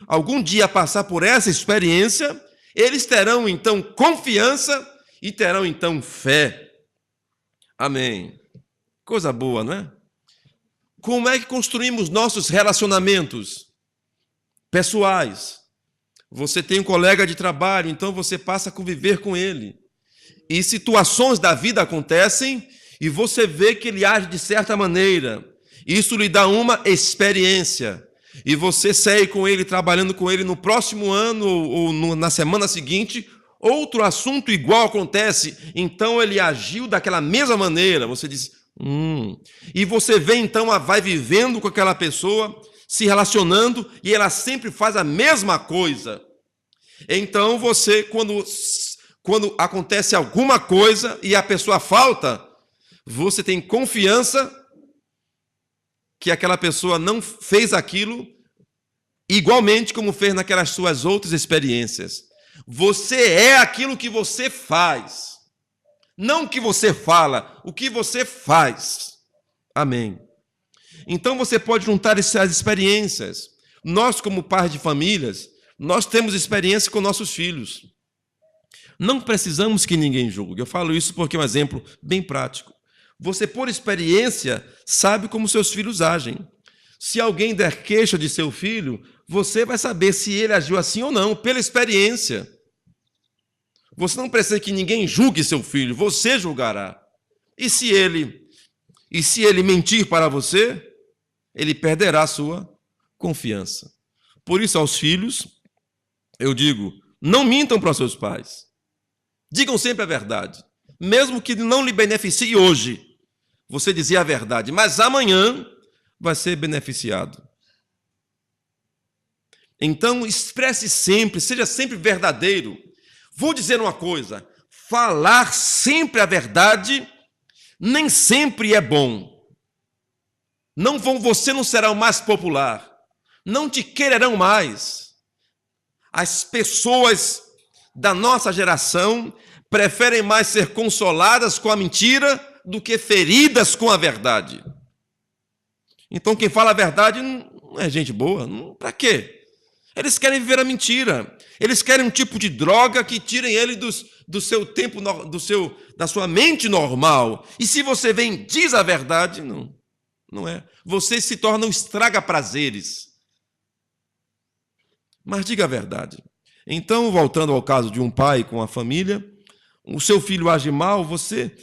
algum dia passar por essa experiência, eles terão então confiança e terão então fé. Amém. Coisa boa, não é? Como é que construímos nossos relacionamentos pessoais? Você tem um colega de trabalho, então você passa a conviver com ele. E situações da vida acontecem e você vê que ele age de certa maneira. Isso lhe dá uma experiência. E você segue com ele, trabalhando com ele no próximo ano ou na semana seguinte, outro assunto igual acontece. Então ele agiu daquela mesma maneira. Você diz, E você vê então, vai vivendo com aquela pessoa, se relacionando, e ela sempre faz a mesma coisa. Então você, quando acontece alguma coisa e a pessoa falta, você tem confiança que aquela pessoa não fez aquilo igualmente como fez naquelas suas outras experiências. Você é aquilo que você faz. Não o que você fala, o que você faz. Amém. Então você pode juntar essas experiências. Nós, como pais de famílias, nós temos experiência com nossos filhos. Não precisamos que ninguém julgue. Eu falo isso porque é um exemplo bem prático. Você, por experiência, sabe como seus filhos agem. Se alguém der queixa de seu filho, você vai saber se ele agiu assim ou não, pela experiência. Você não precisa que ninguém julgue seu filho, você julgará. E se ele mentir para você, ele perderá a sua confiança. Por isso, aos filhos, eu digo, não mintam para os seus pais. Digam sempre a verdade. Mesmo que não lhe beneficie hoje, você dizer a verdade, mas amanhã vai ser beneficiado. Então, expresse sempre, seja sempre verdadeiro. Vou dizer uma coisa, falar sempre a verdade nem sempre é bom. Você não será o mais popular. Não te quererão mais. As pessoas da nossa geração preferem mais ser consoladas com a mentira do que feridas com a verdade. Então, quem fala a verdade não é gente boa. Para quê? Eles querem viver a mentira. Eles querem um tipo de droga que tirem ele do seu tempo, da sua mente normal. E se você vem e diz a verdade, não é. Você se torna um estraga-prazeres. Mas diga a verdade. Então, voltando ao caso de um pai com a família, o seu filho age mal, você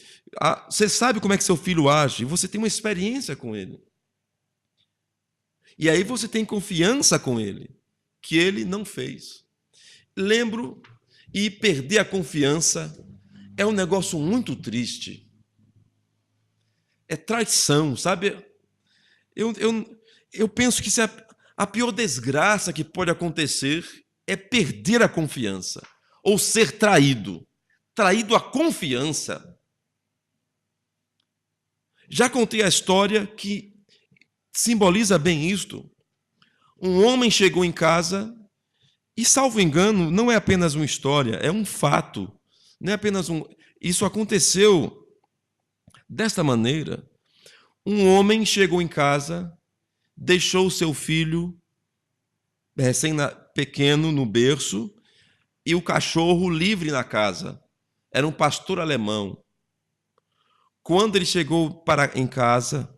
sabe como é que seu filho age, você tem uma experiência com ele. E aí você tem confiança com ele, que ele não fez. Lembro, e perder a confiança é um negócio muito triste. É traição, sabe? Eu penso que a pior desgraça que pode acontecer é perder a confiança, ou ser traído. Traído a confiança. Já contei a história que simboliza bem isto. Um homem chegou em casa e, salvo engano, não é apenas uma história, é um fato. Não é apenas Isso aconteceu desta maneira. Um homem chegou em casa, deixou seu filho pequeno no berço, e o cachorro livre na casa. Era um pastor alemão. Quando ele chegou em casa,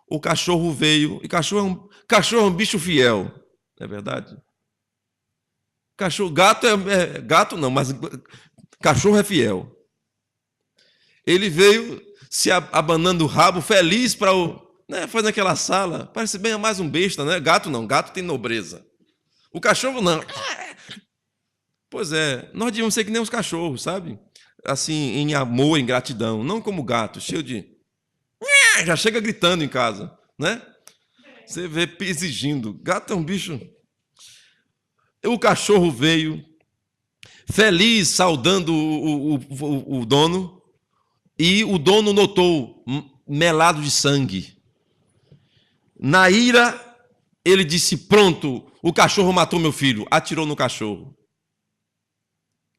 o cachorro veio. E cachorro é um bicho fiel, não é verdade? Cachorro, gato não, mas cachorro é fiel. Ele veio se abanando o rabo, feliz para faz naquela sala. Parece bem mais um besta, né? Gato não, gato tem nobreza. O cachorro não. Pois é, nós devíamos ser que nem os cachorros, sabe? Assim, em amor, em gratidão. Não como gato, cheio de... Já chega gritando em casa, né? Você vê exigindo. Gato é um bicho... O cachorro veio, feliz, saudando o dono, e o dono notou melado de sangue. Na ira, ele disse, pronto, o cachorro matou meu filho, atirou no cachorro.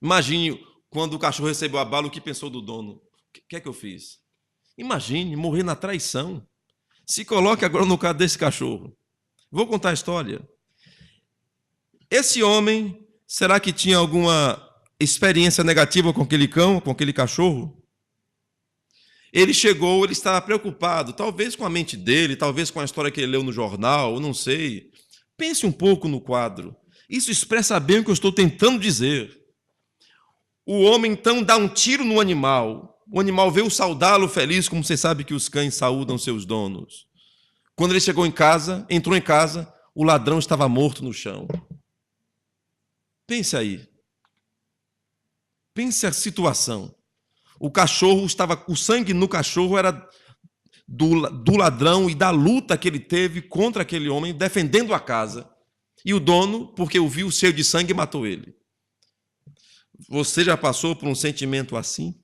Imagine, quando o cachorro recebeu a bala, o que pensou do dono? O que é que eu fiz? Imagine, morrer na traição. Se coloque agora no caso desse cachorro. Vou contar a história. Esse homem, será que tinha alguma experiência negativa com aquele cão, com aquele cachorro? Ele chegou, ele estava preocupado, talvez com a mente dele, talvez com a história que ele leu no jornal, não sei. Pense um pouco no quadro. Isso expressa bem o que eu estou tentando dizer. O homem, então, dá um tiro no animal. O animal veio saudá-lo feliz, como você sabe que os cães saúdam seus donos. Quando ele chegou em casa, entrou em casa, o ladrão estava morto no chão. Pense aí. Pense a situação. O cachorro estava... O sangue no cachorro era do ladrão e da luta que ele teve contra aquele homem, defendendo a casa. E o dono, porque o viu cheio de sangue, matou ele. Você já passou por um sentimento assim?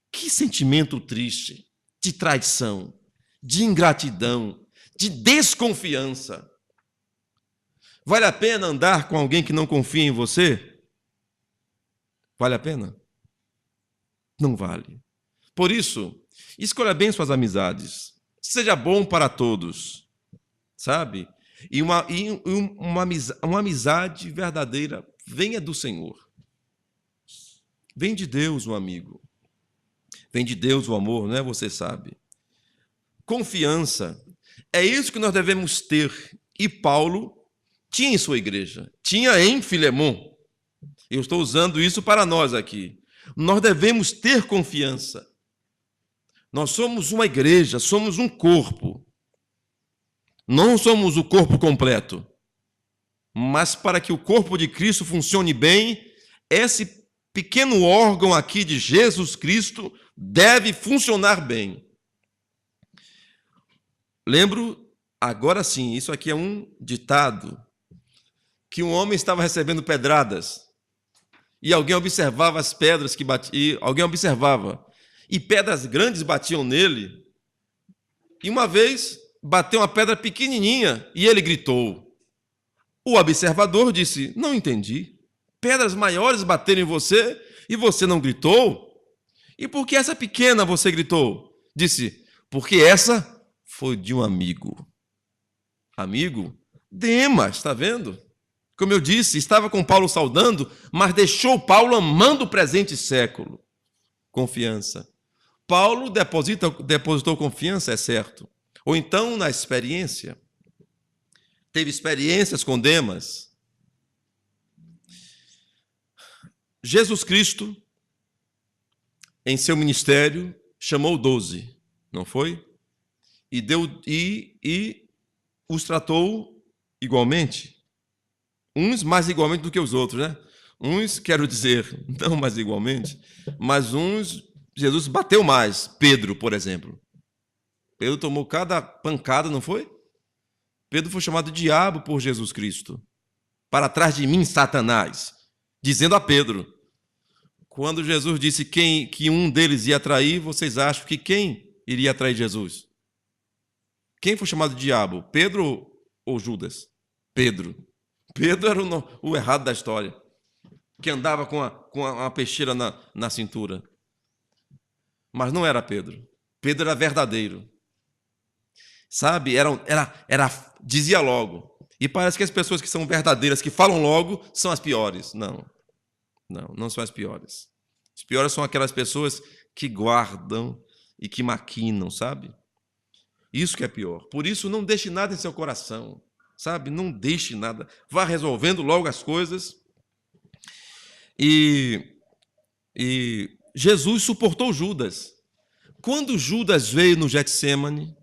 Que sentimento triste, de traição, de ingratidão, de desconfiança. Vale a pena andar com alguém que não confia em você? Vale a pena? Não vale. Por isso, escolha bem suas amizades. Seja bom para todos, sabe? E uma amizade verdadeira venha do Senhor. Vem de Deus o amigo. Vem de Deus o amor, não é? Você sabe. Confiança. É isso que nós devemos ter. E Paulo tinha em sua igreja. Tinha em Filemon. Eu estou usando isso para nós aqui. Nós devemos ter confiança. Nós somos uma igreja, somos um corpo. Não somos o corpo completo. Mas para que o corpo de Cristo funcione bem, esse pequeno órgão aqui de Jesus Cristo deve funcionar bem. Lembro, agora sim, isso aqui é um ditado, que um homem estava recebendo pedradas e alguém observava as pedras que batiam, alguém observava, e pedras grandes batiam nele, e uma vez bateu uma pedra pequenininha e ele gritou. O observador disse, não entendi. Pedras maiores bateram em você e você não gritou? E por que essa pequena você gritou? Disse, porque essa foi de um amigo. Amigo? Demas, está vendo? Como eu disse, estava com Paulo saudando, mas deixou Paulo amando o presente século. Confiança. Paulo depositou confiança, é certo. Ou então na experiência. Teve experiências com Demas. Jesus Cristo, em seu ministério, chamou 12, não foi? E os tratou igualmente. Uns mais igualmente do que os outros, né? Uns, quero dizer, não mais igualmente, mas uns, Jesus bateu mais. Pedro, por exemplo. Pedro tomou cada pancada, não foi? Pedro foi chamado de diabo por Jesus Cristo. Para trás de mim, Satanás. Dizendo a Pedro, quando Jesus disse que um deles ia trair, vocês acham que quem iria trair Jesus? Quem foi chamado de diabo? Pedro ou Judas? Pedro. Pedro era o errado da história, que andava com a peixeira na cintura. Mas não era Pedro. Pedro era verdadeiro. Sabe? Dizia logo, E parece que as pessoas que são verdadeiras, que falam logo, são as piores. Não são as piores. As piores são aquelas pessoas que guardam e que maquinam, sabe? Isso que é pior. Por isso, não deixe nada em seu coração, sabe? Não deixe nada. Vá resolvendo logo as coisas. E Jesus suportou Judas. Quando Judas veio no Getsêmani,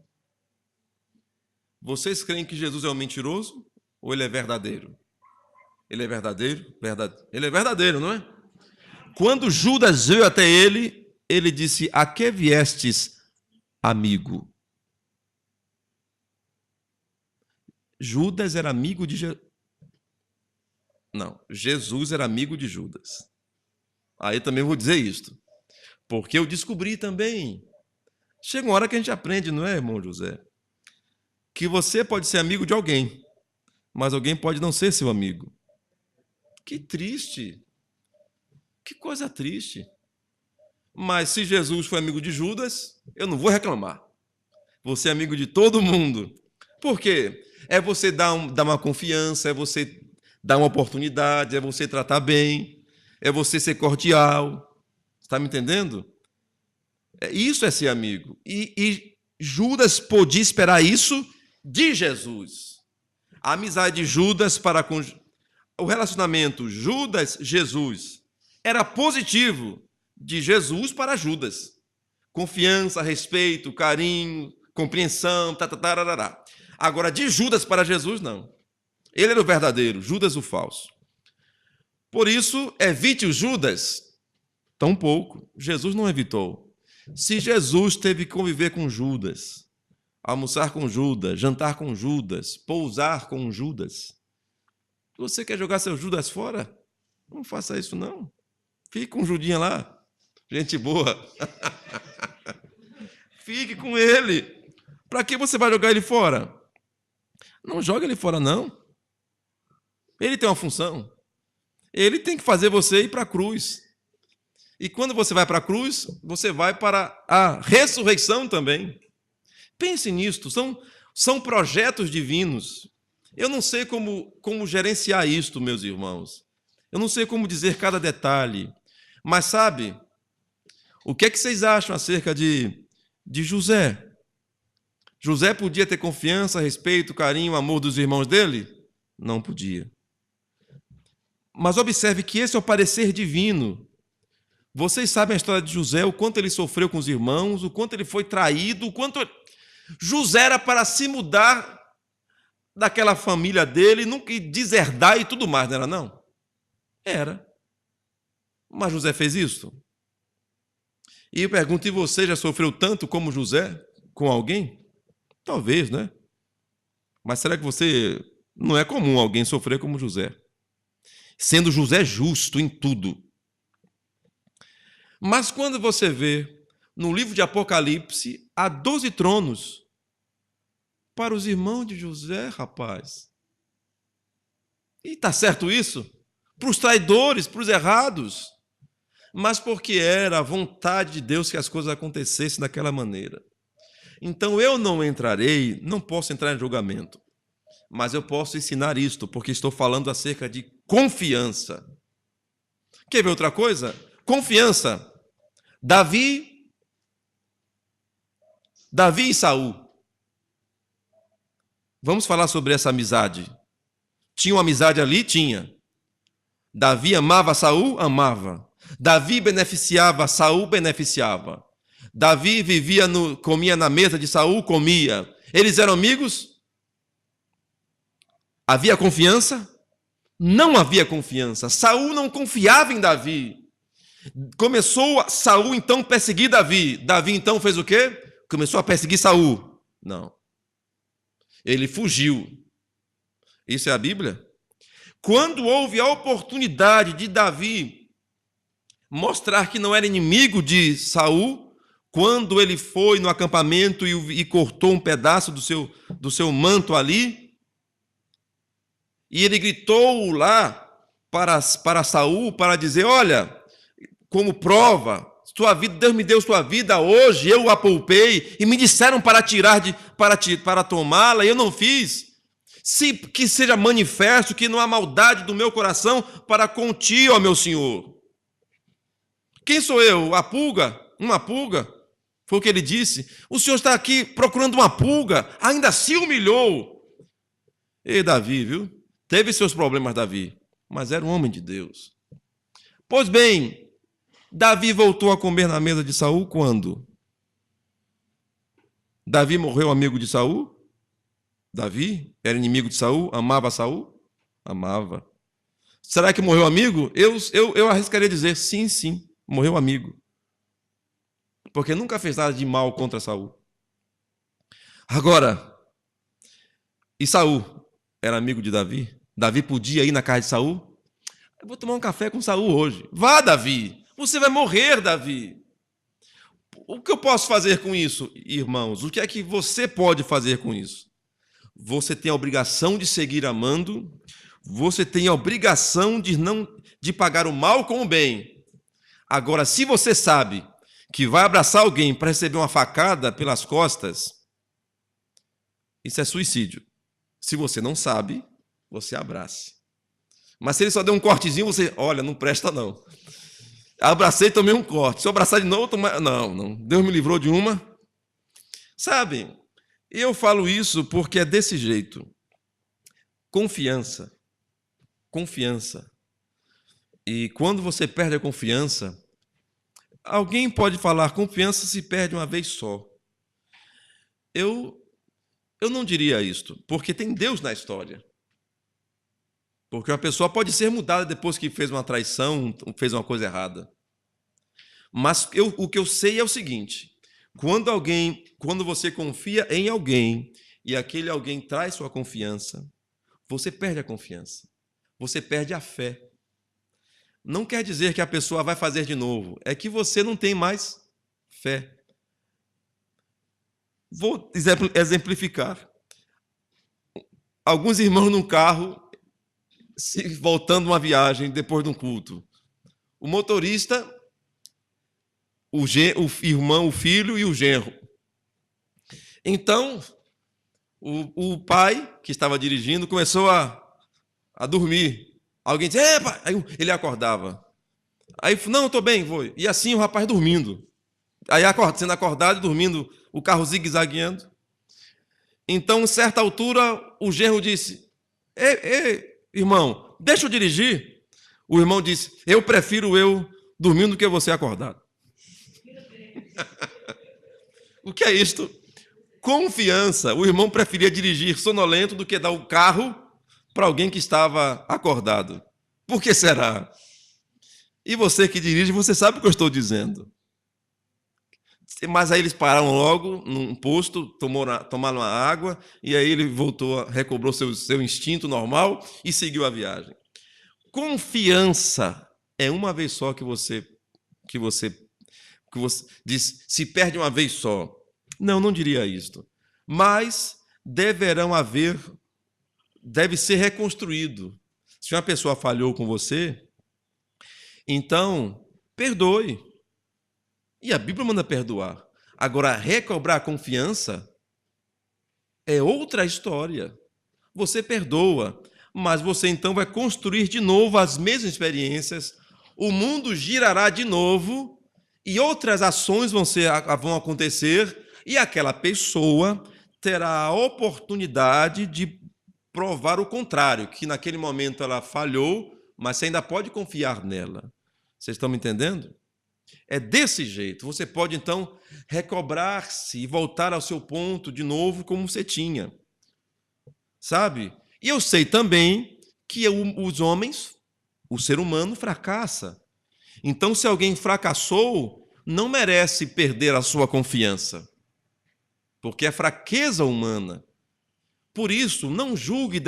vocês creem que Jesus é um mentiroso ou ele é verdadeiro? Ele é verdadeiro? Ele é verdadeiro, não é? Quando Judas veio até ele, ele disse: a que viestes, amigo? Judas era amigo de Jesus. Não, Jesus era amigo de Judas. Aí também vou dizer isto, porque eu descobri também. Chega uma hora que a gente aprende, não é, irmão José? Que você pode ser amigo de alguém, mas alguém pode não ser seu amigo. Que triste. Que coisa triste. Mas se Jesus foi amigo de Judas, eu não vou reclamar. Você é amigo de todo mundo. Por quê? É você dar uma confiança, é você dar uma oportunidade, é você tratar bem, é você ser cordial. Está me entendendo? Isso é ser amigo. E Judas podia esperar isso de Jesus. A amizade de Judas para com o relacionamento Judas-Jesus era positivo de Jesus para Judas. Confiança, respeito, carinho, compreensão, tarará. Agora, de Judas para Jesus, não. Ele era o verdadeiro, Judas o falso. Por isso, evite o Judas. Tão pouco. Jesus não evitou. Se Jesus teve que conviver com Judas, almoçar com Judas, jantar com Judas, pousar com Judas, você quer jogar seu Judas fora? Não faça isso, não. Fique com o Judinha lá. Gente boa. Fique com ele. Para que você vai jogar ele fora? Não joga ele fora, não. Ele tem uma função. Ele tem que fazer você ir para a cruz. E quando você vai para a cruz, você vai para a ressurreição também. Pense nisto. São projetos divinos. Eu não sei como gerenciar isto, meus irmãos. Eu não sei como dizer cada detalhe. Mas sabe, o que é que vocês acham acerca de José? José podia ter confiança, respeito, carinho, amor dos irmãos dele? Não podia. Mas observe que esse é o parecer divino. Vocês sabem a história de José, o quanto ele sofreu com os irmãos, o quanto ele foi traído, o quanto José era para se mudar daquela família dele, nunca deserdar e tudo mais, não era não? Era. Mas José fez isso? E eu pergunto, e você já sofreu tanto como José com alguém? Talvez, né? Mas será que você... Não é comum alguém sofrer como José. Sendo José justo em tudo. Mas quando você vê no livro de Apocalipse, há 12 tronos para os irmãos de José, rapaz. E está certo isso? Para os traidores, para os errados. Mas porque era a vontade de Deus que as coisas acontecessem daquela maneira. Então eu não posso entrar em julgamento. Mas eu posso ensinar isto, porque estou falando acerca de confiança. Quer ver outra coisa? Confiança. Davi e Saul. Vamos falar sobre essa amizade. Tinha uma amizade ali? Tinha. Davi amava Saul? Amava. Davi beneficiava, Saul beneficiava. Davi comia na mesa de Saul? Comia. Eles eram amigos? Havia confiança? Não havia confiança. Saul não confiava em Davi. Começou Saul então perseguir Davi. Davi então fez o quê? Começou a perseguir Saul. Não. Ele fugiu. Isso é a Bíblia? Quando houve a oportunidade de Davi mostrar que não era inimigo de Saul, quando ele foi no acampamento e cortou um pedaço do seu manto ali, e ele gritou lá para Saul para dizer: olha, como prova, Deus me deu sua vida hoje, eu a poupei, e me disseram para tomá-la, e eu não fiz. que seja manifesto que não há maldade do meu coração para com ti, ó meu Senhor. Quem sou eu? A pulga? Uma pulga? Foi o que ele disse. O Senhor está aqui procurando uma pulga, ainda se humilhou. E Davi, viu? Teve seus problemas, Davi, mas era um homem de Deus. Pois bem, Davi voltou a comer na mesa de Saul quando? Davi morreu amigo de Saul? Davi era inimigo de Saul? Amava Saul? Amava. Será que morreu amigo? Eu arriscaria dizer sim, sim, morreu amigo. Porque nunca fez nada de mal contra Saul. Agora, e Saul era amigo de Davi? Davi podia ir na casa de Saul? Eu vou tomar um café com Saul hoje. Vá, Davi. Você vai morrer, Davi. O que eu posso fazer com isso, irmãos? O que é que você pode fazer com isso? Você tem a obrigação de seguir amando. Você tem a obrigação de pagar o mal com o bem. Agora, se você sabe que vai abraçar alguém para receber uma facada pelas costas, isso é suicídio. Se você não sabe, você abrace. Mas se ele só deu um cortezinho, você, olha, não presta não. Abracei e tomei um corte. Se eu abraçar de novo, não. Deus me livrou de uma. Sabe, eu falo isso porque é desse jeito. Confiança. E quando você perde a confiança, alguém pode falar, confiança se perde uma vez só. Eu não diria isto, porque tem Deus na história. Porque uma pessoa pode ser mudada depois que fez uma traição, fez uma coisa errada. Mas o que eu sei é o seguinte, quando você confia em alguém e aquele alguém traz sua confiança, você perde a confiança. Você perde a fé. Não quer dizer que a pessoa vai fazer de novo, é que você não tem mais fé. Vou exemplificar. Alguns irmãos num carro, voltando uma viagem depois de um culto. O motorista, o irmão, o filho e o genro. Então, o pai, que estava dirigindo, começou a dormir. Alguém disse, epa! Aí ele acordava. Aí, não, estou bem, vou. E assim o rapaz dormindo. Aí, sendo acordado e dormindo, o carro zigue-zagueando. Então, em certa altura, o genro disse, ei, irmão, deixa eu dirigir. O irmão disse, eu prefiro eu dormindo do que você acordado. O que é isto? Confiança. O irmão preferia dirigir sonolento do que dar o carro para alguém que estava acordado. Por que será? E você que dirige, você sabe o que eu estou dizendo. Mas aí eles pararam logo num posto, tomaram uma água, e aí ele recobrou seu instinto normal e seguiu a viagem. Confiança é uma vez só que você diz, se perde uma vez só. Não diria isto. Mas deve ser reconstruído. Se uma pessoa falhou com você, então perdoe. E a Bíblia manda perdoar. Agora, recobrar a confiança é outra história. Você perdoa, mas você então vai construir de novo as mesmas experiências, o mundo girará de novo e outras ações vão acontecer e aquela pessoa terá a oportunidade de provar o contrário, que naquele momento ela falhou, mas você ainda pode confiar nela. Vocês estão me entendendo? É desse jeito. Você pode, então, recobrar-se e voltar ao seu ponto de novo como você tinha. Sabe? E eu sei também que os homens, o ser humano, fracassa. Então, se alguém fracassou, não merece perder a sua confiança. Porque é fraqueza humana. Por isso, não julgue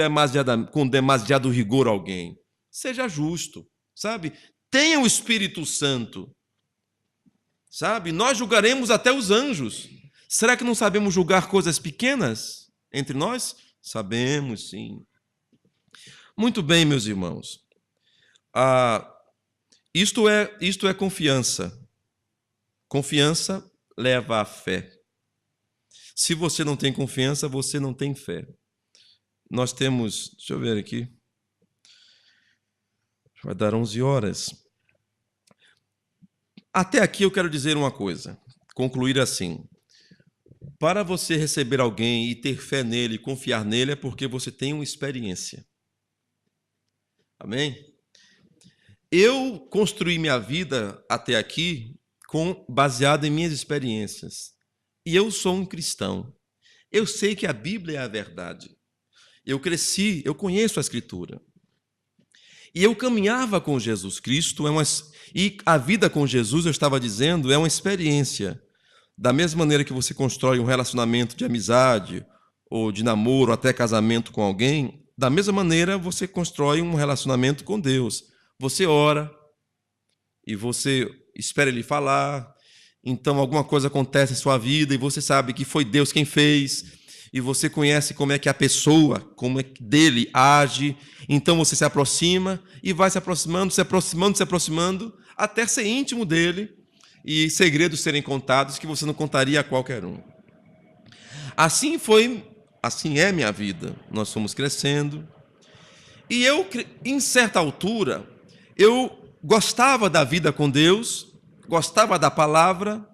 com demasiado rigor alguém. Seja justo, sabe? Tenha o Espírito Santo. Sabe? Nós julgaremos até os anjos. Será que não sabemos julgar coisas pequenas entre nós? Sabemos, sim. Muito bem, meus irmãos. Isto é confiança. Confiança leva à fé. Se você não tem confiança, você não tem fé. nós temos, deixa eu ver aqui, vai dar 11 horas. Até aqui eu quero dizer uma coisa, concluir assim. Para você receber alguém e ter fé nele, confiar nele, é porque você tem uma experiência. Amém? Eu construí minha vida até aqui baseado em minhas experiências. E eu sou um cristão. Eu sei que a Bíblia é a verdade. Eu cresci, eu conheço a Escritura. E eu caminhava com Jesus Cristo, e a vida com Jesus, eu estava dizendo, é uma experiência. Da mesma maneira que você constrói um relacionamento de amizade, ou de namoro, até casamento com alguém, da mesma maneira você constrói um relacionamento com Deus. Você ora, e você espera Ele falar, então alguma coisa acontece em sua vida, e você sabe que foi Deus quem fez, e você conhece como é que a pessoa, como é que dele age, então você se aproxima, e vai se aproximando, se aproximando, se aproximando, até ser íntimo dele, e segredos serem contados que você não contaria a qualquer um. Assim é minha vida. Nós fomos crescendo. E eu, em certa altura, eu gostava da vida com Deus, gostava da palavra,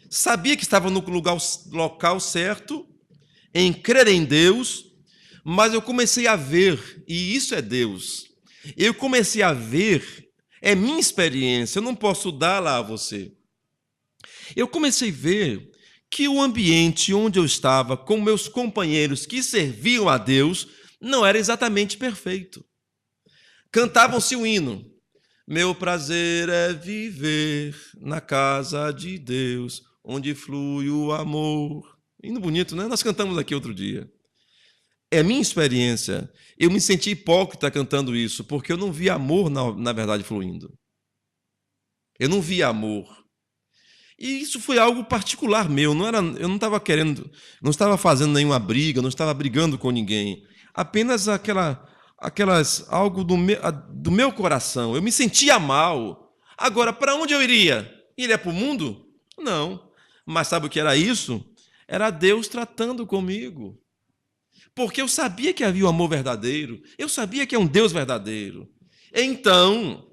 sabia que estava no local certo, em crer em Deus, mas eu comecei a ver, e isso é Deus, eu comecei a ver, é minha experiência, eu não posso dar lá a você. Eu comecei a ver que o ambiente onde eu estava, com meus companheiros que serviam a Deus, não era exatamente perfeito. Cantavam-se o hino. Meu prazer é viver na casa de Deus, onde flui o amor. Hino bonito, né? Nós cantamos aqui outro dia. É minha experiência. Eu me senti hipócrita cantando isso, porque eu não vi amor, na verdade, fluindo. Eu não vi amor. E isso foi algo particular meu, eu não estava querendo, não estava fazendo nenhuma briga, não estava brigando com ninguém. Apenas algo do meu coração. Eu me sentia mal. Agora, para onde eu iria? Iria para o mundo? Não. Mas sabe o que era isso? Era Deus tratando comigo. Porque eu sabia que havia um amor verdadeiro. Eu sabia que é um Deus verdadeiro. Então,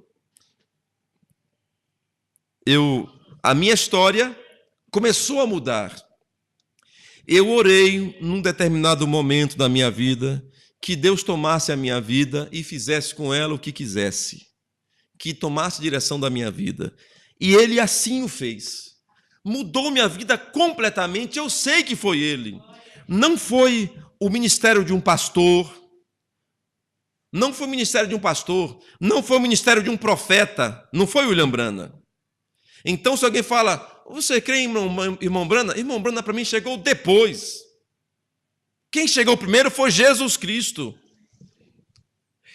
a minha história começou a mudar. Eu orei num determinado momento da minha vida que Deus tomasse a minha vida e fizesse com ela o que quisesse, que tomasse direção da minha vida. E Ele assim o fez. Mudou minha vida completamente, eu sei que foi Ele. Não foi o ministério de um pastor, não foi o ministério de um pastor, não foi o ministério de um profeta, não foi William Branham. Então, se alguém fala, você crê em irmão Branham? Irmão Branham, para mim, chegou depois. Quem chegou primeiro foi Jesus Cristo.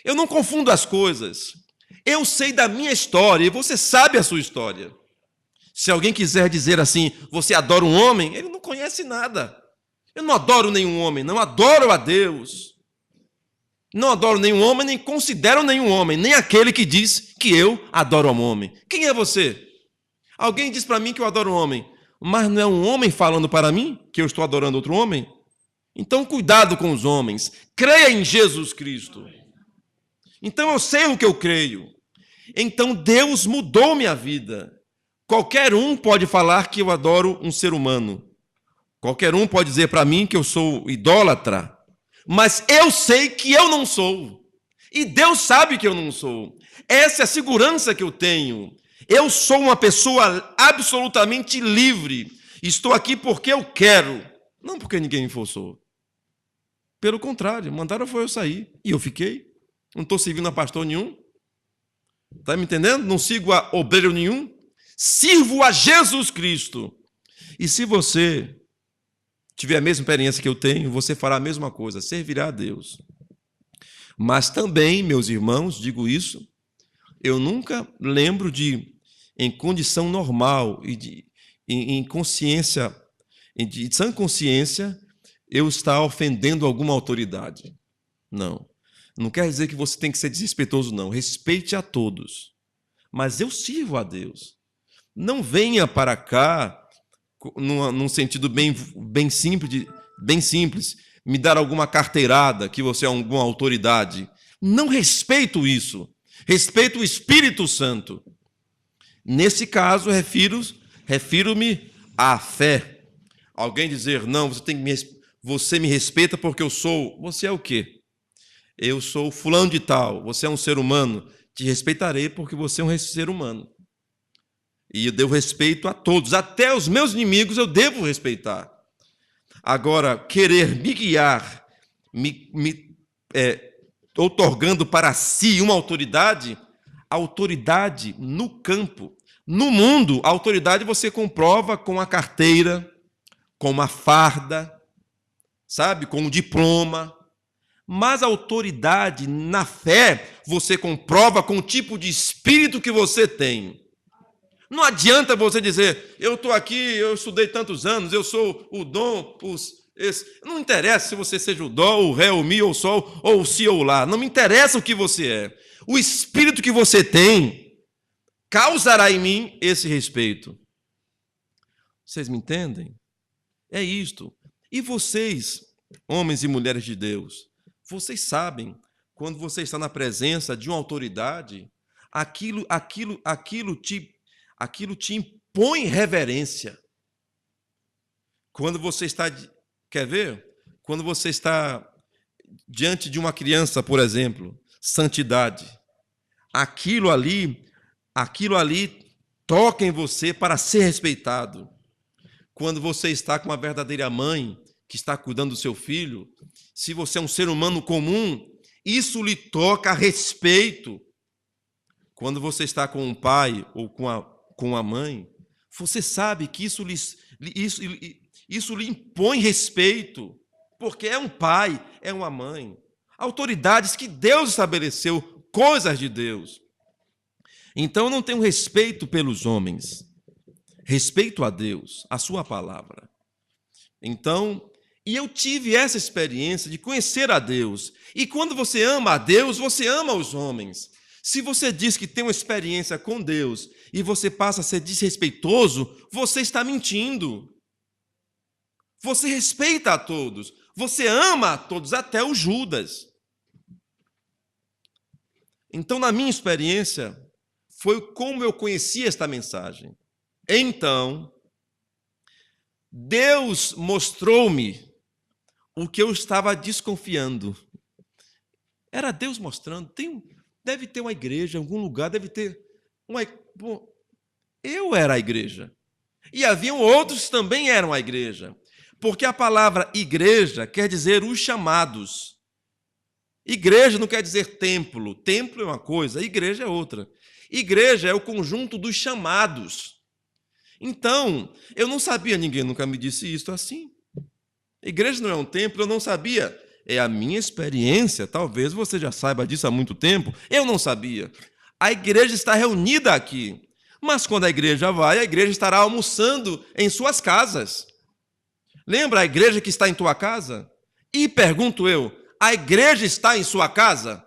Eu não confundo as coisas. Eu sei da minha história e você sabe a sua história. Se alguém quiser dizer assim, você adora um homem, ele não conhece nada. Eu não adoro nenhum homem, não adoro a Deus. Não adoro nenhum homem, nem considero nenhum homem, nem aquele que diz que eu adoro um homem. Quem é você? Alguém diz para mim que eu adoro um homem, mas não é um homem falando para mim que eu estou adorando outro homem? Então, cuidado com os homens. Creia em Jesus Cristo. Então, eu sei o que eu creio. Então, Deus mudou minha vida. Qualquer um pode falar que eu adoro um ser humano. Qualquer um pode dizer para mim que eu sou idólatra. Mas eu sei que eu não sou. E Deus sabe que eu não sou. Essa é a segurança que eu tenho. Eu sou uma pessoa absolutamente livre. Estou aqui porque eu quero, não porque ninguém me forçou. Pelo contrário, mandaram foi eu sair. E eu fiquei. Não estou servindo a pastor nenhum. Está me entendendo? Não sigo a obreiro nenhum. Sirvo a Jesus Cristo. E se você tiver a mesma experiência que eu tenho, você fará a mesma coisa, servirá a Deus. Mas também, meus irmãos, digo isso, eu nunca lembro de, em condição normal e em consciência, de sã consciência, eu estar ofendendo alguma autoridade. Não. Não quer dizer que você tem que ser desrespeitoso, não. Respeite a todos. Mas eu sirvo a Deus. Não venha para cá num sentido bem simples, me dar alguma carteirada, que você é alguma autoridade. Não respeito isso. Respeito o Espírito Santo. Nesse caso, refiro-me à fé. Alguém dizer, não, você me respeita porque eu sou... Você é o quê? Eu sou fulano de tal. Você é um ser humano. Te respeitarei porque você é um ser humano. E eu devo respeito a todos. Até os meus inimigos eu devo respeitar. Agora, querer me guiar, outorgando para si uma autoridade no campo. No mundo, a autoridade você comprova com a carteira, com uma farda, sabe, com um diploma. Mas a autoridade na fé você comprova com o tipo de espírito que você tem. Não adianta você dizer, eu estou aqui, eu estudei tantos anos, eu sou o dom, não interessa se você seja o dó, o ré, o mi, ou o sol, ou o si, ou o lá. Não me interessa o que você é. O espírito que você tem causará em mim esse respeito. Vocês me entendem? É isto. E vocês, homens e mulheres de Deus, vocês sabem, quando você está na presença de uma autoridade, aquilo te impõe reverência. Quando você está... Quer ver? Quando você está diante de uma criança, por exemplo, santidade, aquilo ali toca em você para ser respeitado. Quando você está com uma verdadeira mãe que está cuidando do seu filho, se você é um ser humano comum, isso lhe toca a respeito. Quando você está com um pai ou com a mãe, você sabe que isso lhe impõe respeito, porque é um pai, é uma mãe. Autoridades que Deus estabeleceu, coisas de Deus. Então, eu não tenho respeito pelos homens, respeito a Deus, a sua palavra. Então, e eu tive essa experiência de conhecer a Deus. E quando você ama a Deus, você ama os homens. Se você diz que tem uma experiência com Deus e você passa a ser desrespeitoso, você está mentindo. Você respeita a todos. Você ama a todos, até o Judas. Então, na minha experiência, foi como eu conheci esta mensagem. Então, Deus mostrou-me o que eu estava desconfiando. Era Deus mostrando. Deve ter uma igreja em algum lugar, deve ter uma... Bom, eu era a igreja. E haviam outros que também eram a igreja. Porque a palavra igreja quer dizer os chamados. Igreja não quer dizer templo. Templo é uma coisa, igreja é outra. Igreja é o conjunto dos chamados. Então, eu não sabia, ninguém nunca me disse isso assim. Igreja não é um templo, eu não sabia. É a minha experiência, talvez você já saiba disso há muito tempo. Eu não sabia. A igreja está reunida aqui. Mas quando a igreja vai, a igreja estará almoçando em suas casas. Lembra a igreja que está em tua casa? E pergunto eu, a igreja está em sua casa?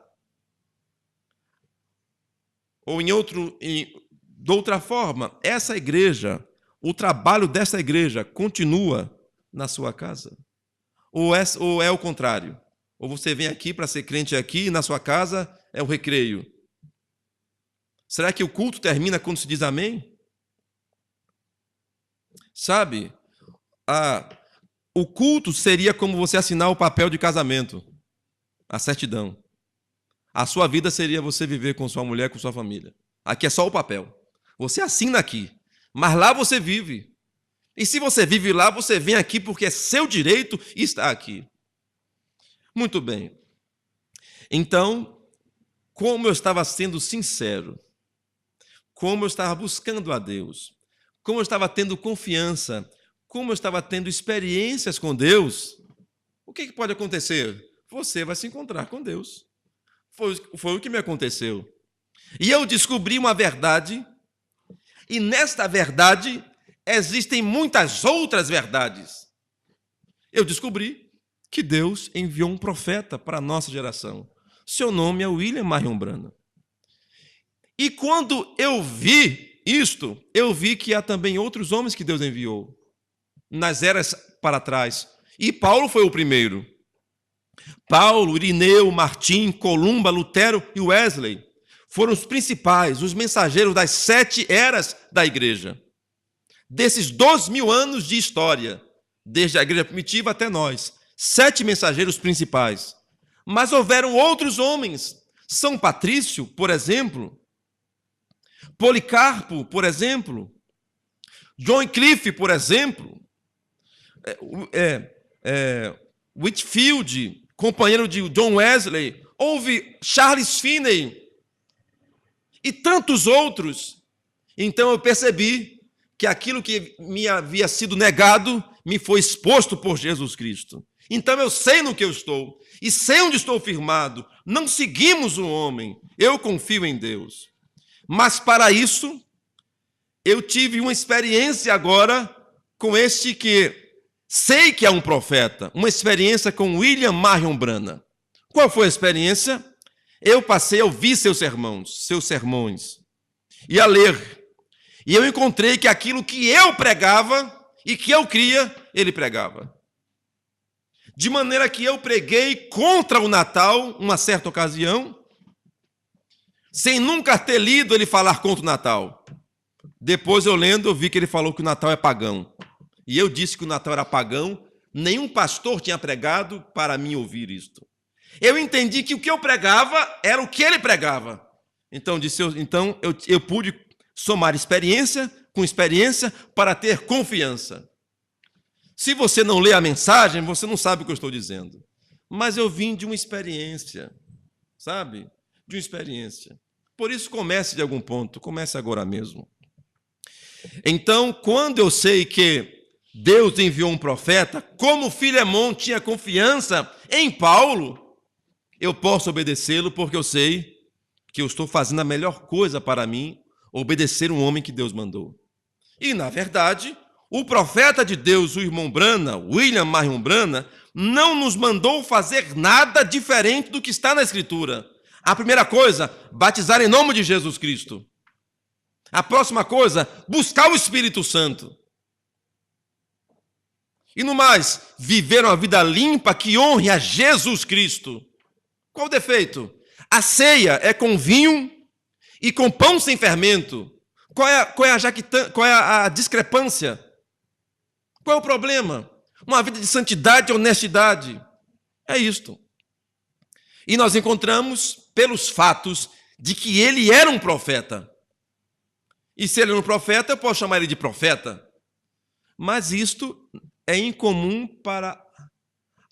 Ou de outra forma, essa igreja, o trabalho dessa igreja continua na sua casa? Ou é o contrário? Ou você vem aqui para ser crente aqui e na sua casa é o recreio? Será que o culto termina quando se diz amém? Sabe, o culto seria como você assinar o papel de casamento, a certidão. A sua vida seria você viver com sua mulher, com sua família. Aqui é só o papel. Você assina aqui, mas lá você vive. E se você vive lá, você vem aqui porque é seu direito estar aqui. Muito bem. Então, como eu estava sendo sincero, como eu estava buscando a Deus, como eu estava tendo confiança, como eu estava tendo experiências com Deus, o que pode acontecer? Você vai se encontrar com Deus. Foi o que me aconteceu. E eu descobri uma verdade, e nesta verdade existem muitas outras verdades. Eu descobri que Deus enviou um profeta para a nossa geração. Seu nome é William Marion Branham. E quando eu vi isto, eu vi que há também outros homens que Deus enviou nas eras para trás. E Paulo foi o primeiro. Paulo, Irineu, Martim, Columba, Lutero e Wesley foram os principais, os mensageiros das 7 eras da igreja. Desses 2000 anos de história, desde a igreja primitiva até nós, 7 mensageiros principais. Mas houveram outros homens. São Patrício, por exemplo, Policarpo, por exemplo, John Wycliffe, por exemplo, Whitefield, companheiro de John Wesley, houve Charles Finney e tantos outros. Então eu percebi que aquilo que me havia sido negado me foi exposto por Jesus Cristo. Então eu sei no que eu estou e sei onde estou firmado. Não seguimos o homem, eu confio em Deus. Mas para isso, eu tive uma experiência agora com este que sei que é um profeta, uma experiência com William Marion Branham. Qual foi a experiência? Eu passei a ouvir seus sermões, e a ler. E eu encontrei que aquilo que eu pregava e que eu cria, ele pregava. De maneira que eu preguei contra o Natal, uma certa ocasião, sem nunca ter lido ele falar contra o Natal. Depois eu lendo, eu vi que ele falou que o Natal é pagão. E eu disse que o Natal era pagão, nenhum pastor tinha pregado para mim ouvir isto. Eu entendi que o que eu pregava era o que ele pregava. Então eu pude somar experiência com experiência para ter confiança. Se você não lê a mensagem, você não sabe o que eu estou dizendo. Mas eu vim de uma experiência, sabe? De uma experiência. Por isso, comece de algum ponto, comece agora mesmo. Então, quando eu sei que Deus enviou um profeta, como Filemon tinha confiança em Paulo, eu posso obedecê-lo porque eu sei que eu estou fazendo a melhor coisa para mim, obedecer um homem que Deus mandou. E, na verdade, o profeta de Deus, o irmão Branham, William Marion Branham, não nos mandou fazer nada diferente do que está na Escritura. A primeira coisa, batizar em nome de Jesus Cristo. A próxima coisa, buscar o Espírito Santo. E no mais, viver uma vida limpa que honre a Jesus Cristo. Qual o defeito? A ceia é com vinho e com pão sem fermento. Qual é a discrepância? Qual é o problema? Uma vida de santidade e honestidade. É isto. E nós encontramos pelos fatos de que ele era um profeta. E se ele era um profeta, eu posso chamar ele de profeta. Mas isto é incomum para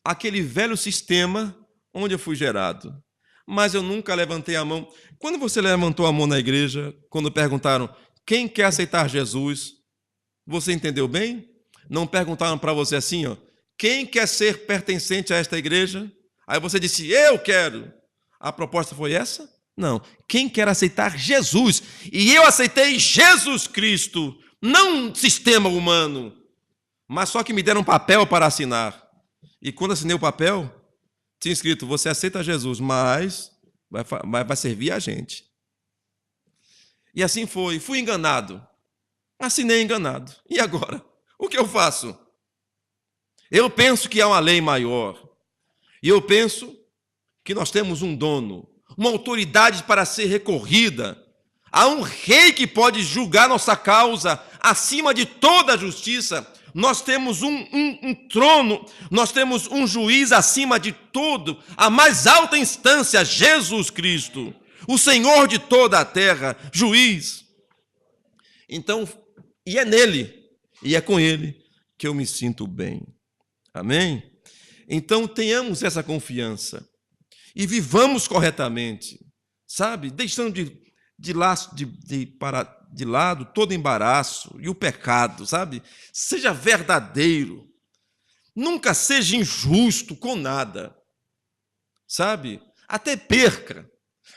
aquele velho sistema onde eu fui gerado. Mas eu nunca levantei a mão. Quando você levantou a mão na igreja, quando perguntaram quem quer aceitar Jesus, você entendeu bem? Não perguntaram para você assim, ó, quem quer ser pertencente a esta igreja? Aí você disse, eu quero. A proposta foi essa? Não. Quem quer aceitar Jesus? E eu aceitei Jesus Cristo, não um sistema humano. Mas só que me deram um papel para assinar. E quando assinei o papel, tinha escrito, você aceita Jesus, mas vai servir a gente. E assim foi. Fui enganado. Assinei enganado. E agora? O que eu faço? Eu penso que há uma lei maior. E eu penso que nós temos um dono, uma autoridade para ser recorrida. Há um rei que pode julgar nossa causa acima de toda a justiça. Nós temos um trono, nós temos um juiz acima de tudo, a mais alta instância, Jesus Cristo, o Senhor de toda a terra, juiz. Então, e é nele, e é com ele que eu me sinto bem. Amém? Então, tenhamos essa confiança e vivamos corretamente, sabe? Deixando de lado todo embaraço e o pecado, sabe? Seja verdadeiro. Nunca seja injusto com nada, sabe? Até perca,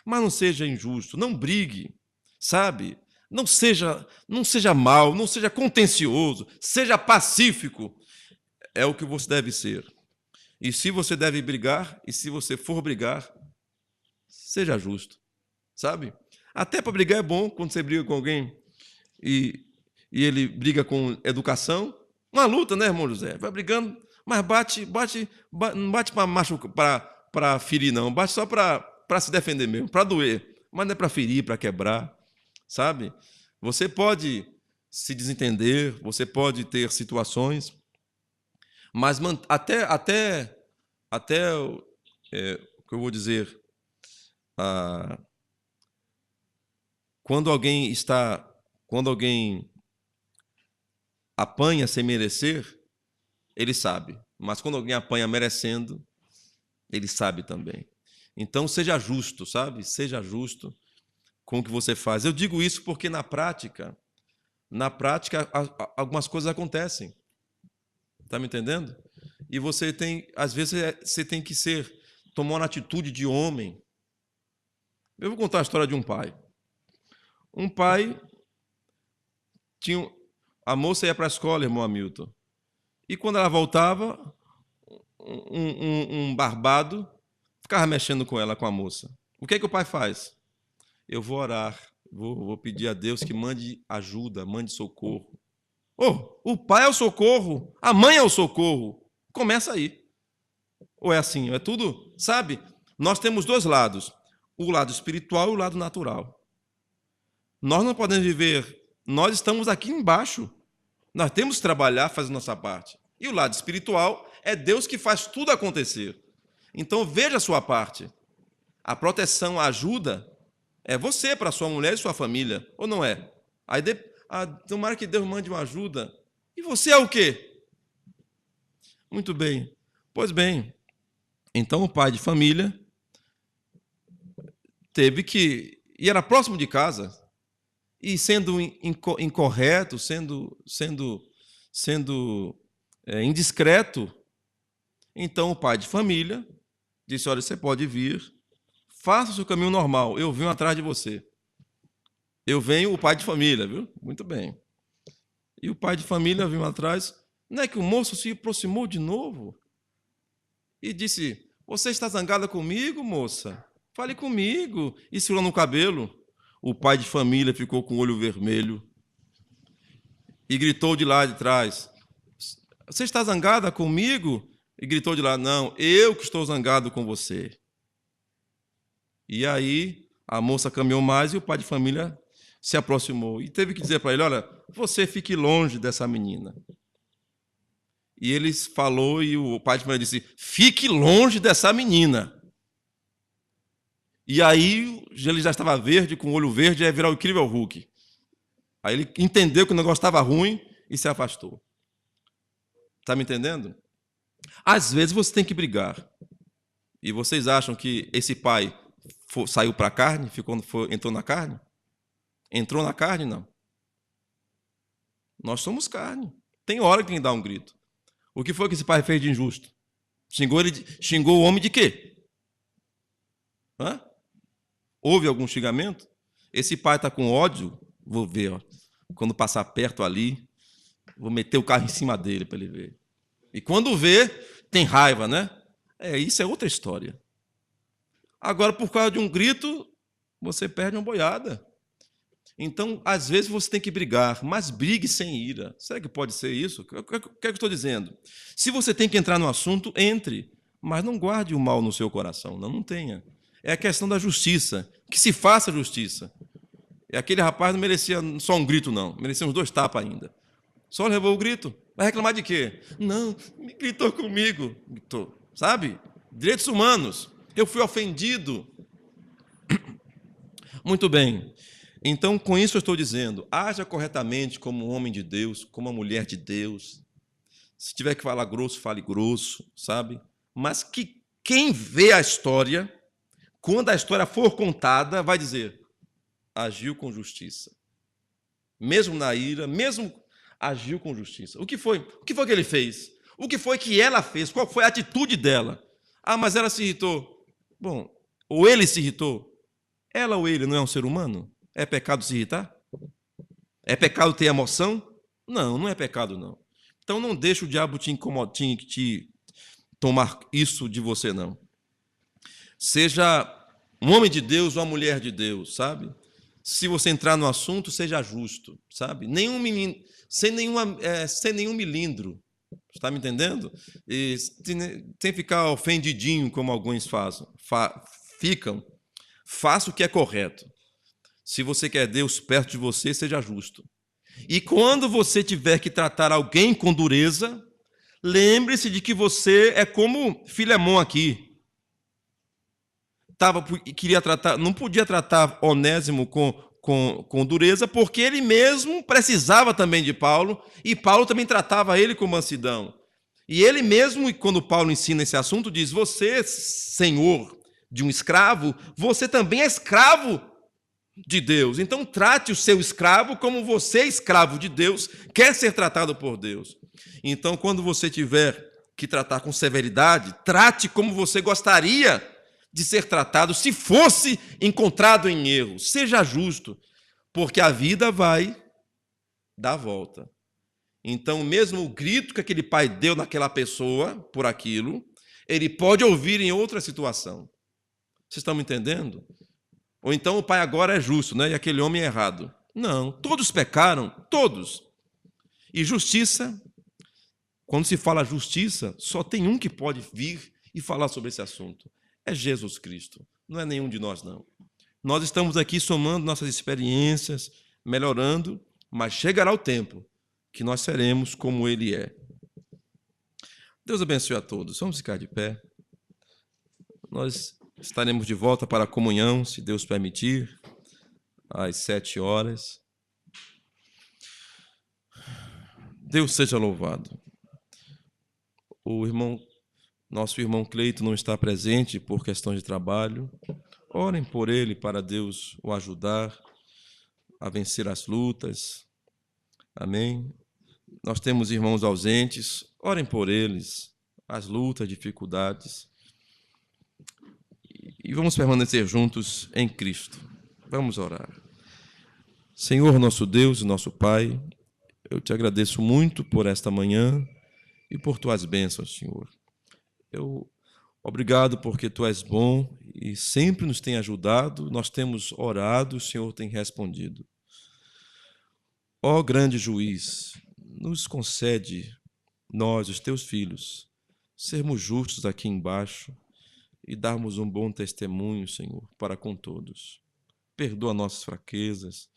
mas não seja injusto, não brigue, sabe? Não seja mau, não seja contencioso, seja pacífico. É o que você deve ser. E se você deve brigar, e se você for brigar, seja justo, sabe? Até para brigar é bom, quando você briga com alguém e ele briga com educação. Uma luta, né, irmão José? Vai brigando, Mas não bate para machucar, para ferir, não. Bate só para se defender mesmo, para doer. Mas não é para ferir, para quebrar, sabe? Você pode se desentender, você pode ter situações, mas até o que eu vou dizer, quando alguém apanha sem merecer, ele sabe. Mas quando alguém apanha merecendo, ele sabe também. Então, seja justo, sabe? Seja justo com o que você faz. Eu digo isso porque na prática, algumas coisas acontecem. Está me entendendo? E às vezes, você tem que tomar uma atitude de homem. Eu vou contar a história de um pai. Um pai a moça ia para a escola, irmão Hamilton. E quando ela voltava, um barbado ficava mexendo com ela, com a moça. O que o pai faz? Eu vou orar, vou pedir a Deus que mande ajuda, mande socorro. O pai é o socorro, a mãe é o socorro. Começa aí. Ou é assim? É tudo, sabe? Nós temos dois lados, o lado espiritual e o lado natural. Nós não podemos viver, nós estamos aqui embaixo. Nós temos que trabalhar, fazer nossa parte. E o lado espiritual é Deus que faz tudo acontecer. Então, veja a sua parte. A proteção, a ajuda, é você para sua mulher e sua família, ou não é? Aí, tomara que Deus mande uma ajuda. E você é o quê? Muito bem. Pois bem, então o pai de família teve que... E era próximo de casa. E sendo incorreto, sendo indiscreto, então o pai de família disse, olha, você pode vir, faça o seu caminho normal, eu venho atrás de você. Eu venho, o pai de família, viu? Muito bem. E o pai de família veio atrás, não é que o moço se aproximou de novo e disse, você está zangada comigo, moça? Fale comigo. E segurando o cabelo. O pai de família ficou com o olho vermelho e gritou de lá de trás, você está zangada comigo? E gritou de lá, não, eu que estou zangado com você. E aí a moça caminhou mais e o pai de família se aproximou e teve que dizer para ele, olha, você fique longe dessa menina. E ele falou e o pai de família disse, fique longe dessa menina. E aí ele já estava verde, com o olho verde, ia virar o Incrível Hulk. Aí ele entendeu que o negócio estava ruim e se afastou. Está me entendendo? Às vezes você tem que brigar. E vocês acham que esse pai saiu para a carne, entrou na carne? Entrou na carne, não. Nós somos carne. Tem hora que tem que dar um grito. O que foi que esse pai fez de injusto? Xingou o homem de quê? Hã? Houve algum xingamento? Esse pai está com ódio? Vou ver, ó. Quando passar perto ali, vou meter o carro em cima dele para ele ver. E quando vê, tem raiva, né? Isso é outra história. Agora, por causa de um grito, você perde uma boiada. Então, às vezes, você tem que brigar, mas brigue sem ira. Será que pode ser isso? O que eu estou dizendo? Se você tem que entrar no assunto, entre. Mas não guarde o mal no seu coração. Não tenha. É a questão da justiça. Que se faça justiça. E aquele rapaz não merecia só um grito, não. Merecia uns 2 tapas ainda. Só levou o grito. Vai reclamar de quê? Não, me gritou comigo. Gritou. Sabe? Direitos humanos. Eu fui ofendido. Muito bem. Então, com isso eu estou dizendo, haja corretamente como um homem de Deus, como uma mulher de Deus. Se tiver que falar grosso, fale grosso, sabe? Mas que quem vê a história, quando a história for contada, vai dizer, agiu com justiça. Mesmo na ira, mesmo agiu com justiça. O que foi que ele fez? O que foi que ela fez? Qual foi a atitude dela? Ah, mas ela se irritou. Bom, ou ele se irritou. Ela ou ele não é um ser humano? É pecado se irritar? É pecado ter emoção? Não, não é pecado, não. Então não deixe o diabo te incomodar, te tomar isso de você, não. Seja um homem de Deus ou uma mulher de Deus, sabe? Se você entrar no assunto, seja justo, sabe? Sem nenhum milindro, Está me entendendo? E sem ficar ofendidinho, como alguns ficam. Faça o que é correto. Se você quer Deus perto de você, seja justo. E quando você tiver que tratar alguém com dureza, lembre-se de que você é como Filemão aqui. Queria tratar, não podia tratar Onésimo com dureza, porque ele mesmo precisava também de Paulo, e Paulo também tratava ele com mansidão. E ele mesmo, quando Paulo ensina esse assunto, diz: você, senhor de um escravo, você também é escravo de Deus. Então trate o seu escravo como você, escravo de Deus, quer ser tratado por Deus. Então, quando você tiver que tratar com severidade, trate como você gostaria de ser tratado se fosse encontrado em erro. Seja justo, porque a vida vai dar volta. Então, mesmo o grito que aquele pai deu naquela pessoa por aquilo, ele pode ouvir em outra situação. Vocês estão me entendendo? Ou então o pai agora é justo, né? E aquele homem é errado. Não, todos pecaram, todos. E justiça, quando se fala justiça, só tem um que pode vir e falar sobre esse assunto. É Jesus Cristo. Não é nenhum de nós, não. Nós estamos aqui somando nossas experiências, melhorando, mas chegará o tempo que nós seremos como Ele é. Deus abençoe a todos. Vamos ficar de pé. Nós estaremos de volta para a comunhão, se Deus permitir, às 7 horas. Deus seja louvado. Nosso irmão Cleito não está presente por questão de trabalho. Orem por ele para Deus o ajudar a vencer as lutas. Amém? Nós temos irmãos ausentes. Orem por eles, as lutas, dificuldades. E vamos permanecer juntos em Cristo. Vamos orar. Senhor, nosso Deus e nosso Pai, eu te agradeço muito por esta manhã e por tuas bênçãos, Senhor. Obrigado porque tu és bom e sempre nos tem ajudado. Nós temos orado, o Senhor tem respondido. Ó grande juiz, nos concede, nós, os teus filhos, sermos justos aqui embaixo e darmos um bom testemunho, Senhor, para com todos. Perdoa nossas fraquezas,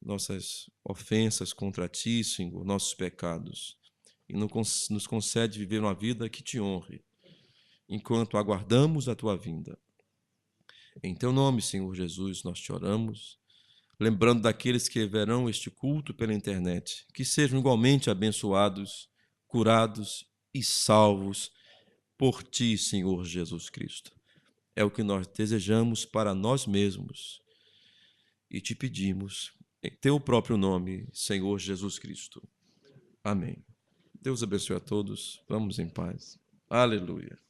nossas ofensas contra ti, Senhor, nossos pecados. E nos concede viver uma vida que te honre, enquanto aguardamos a tua vinda. Em teu nome, Senhor Jesus, nós te oramos, lembrando daqueles que verão este culto pela internet, que sejam igualmente abençoados, curados e salvos por ti, Senhor Jesus Cristo. É o que nós desejamos para nós mesmos e te pedimos em teu próprio nome, Senhor Jesus Cristo. Amém. Deus abençoe a todos. Vamos em paz. Aleluia.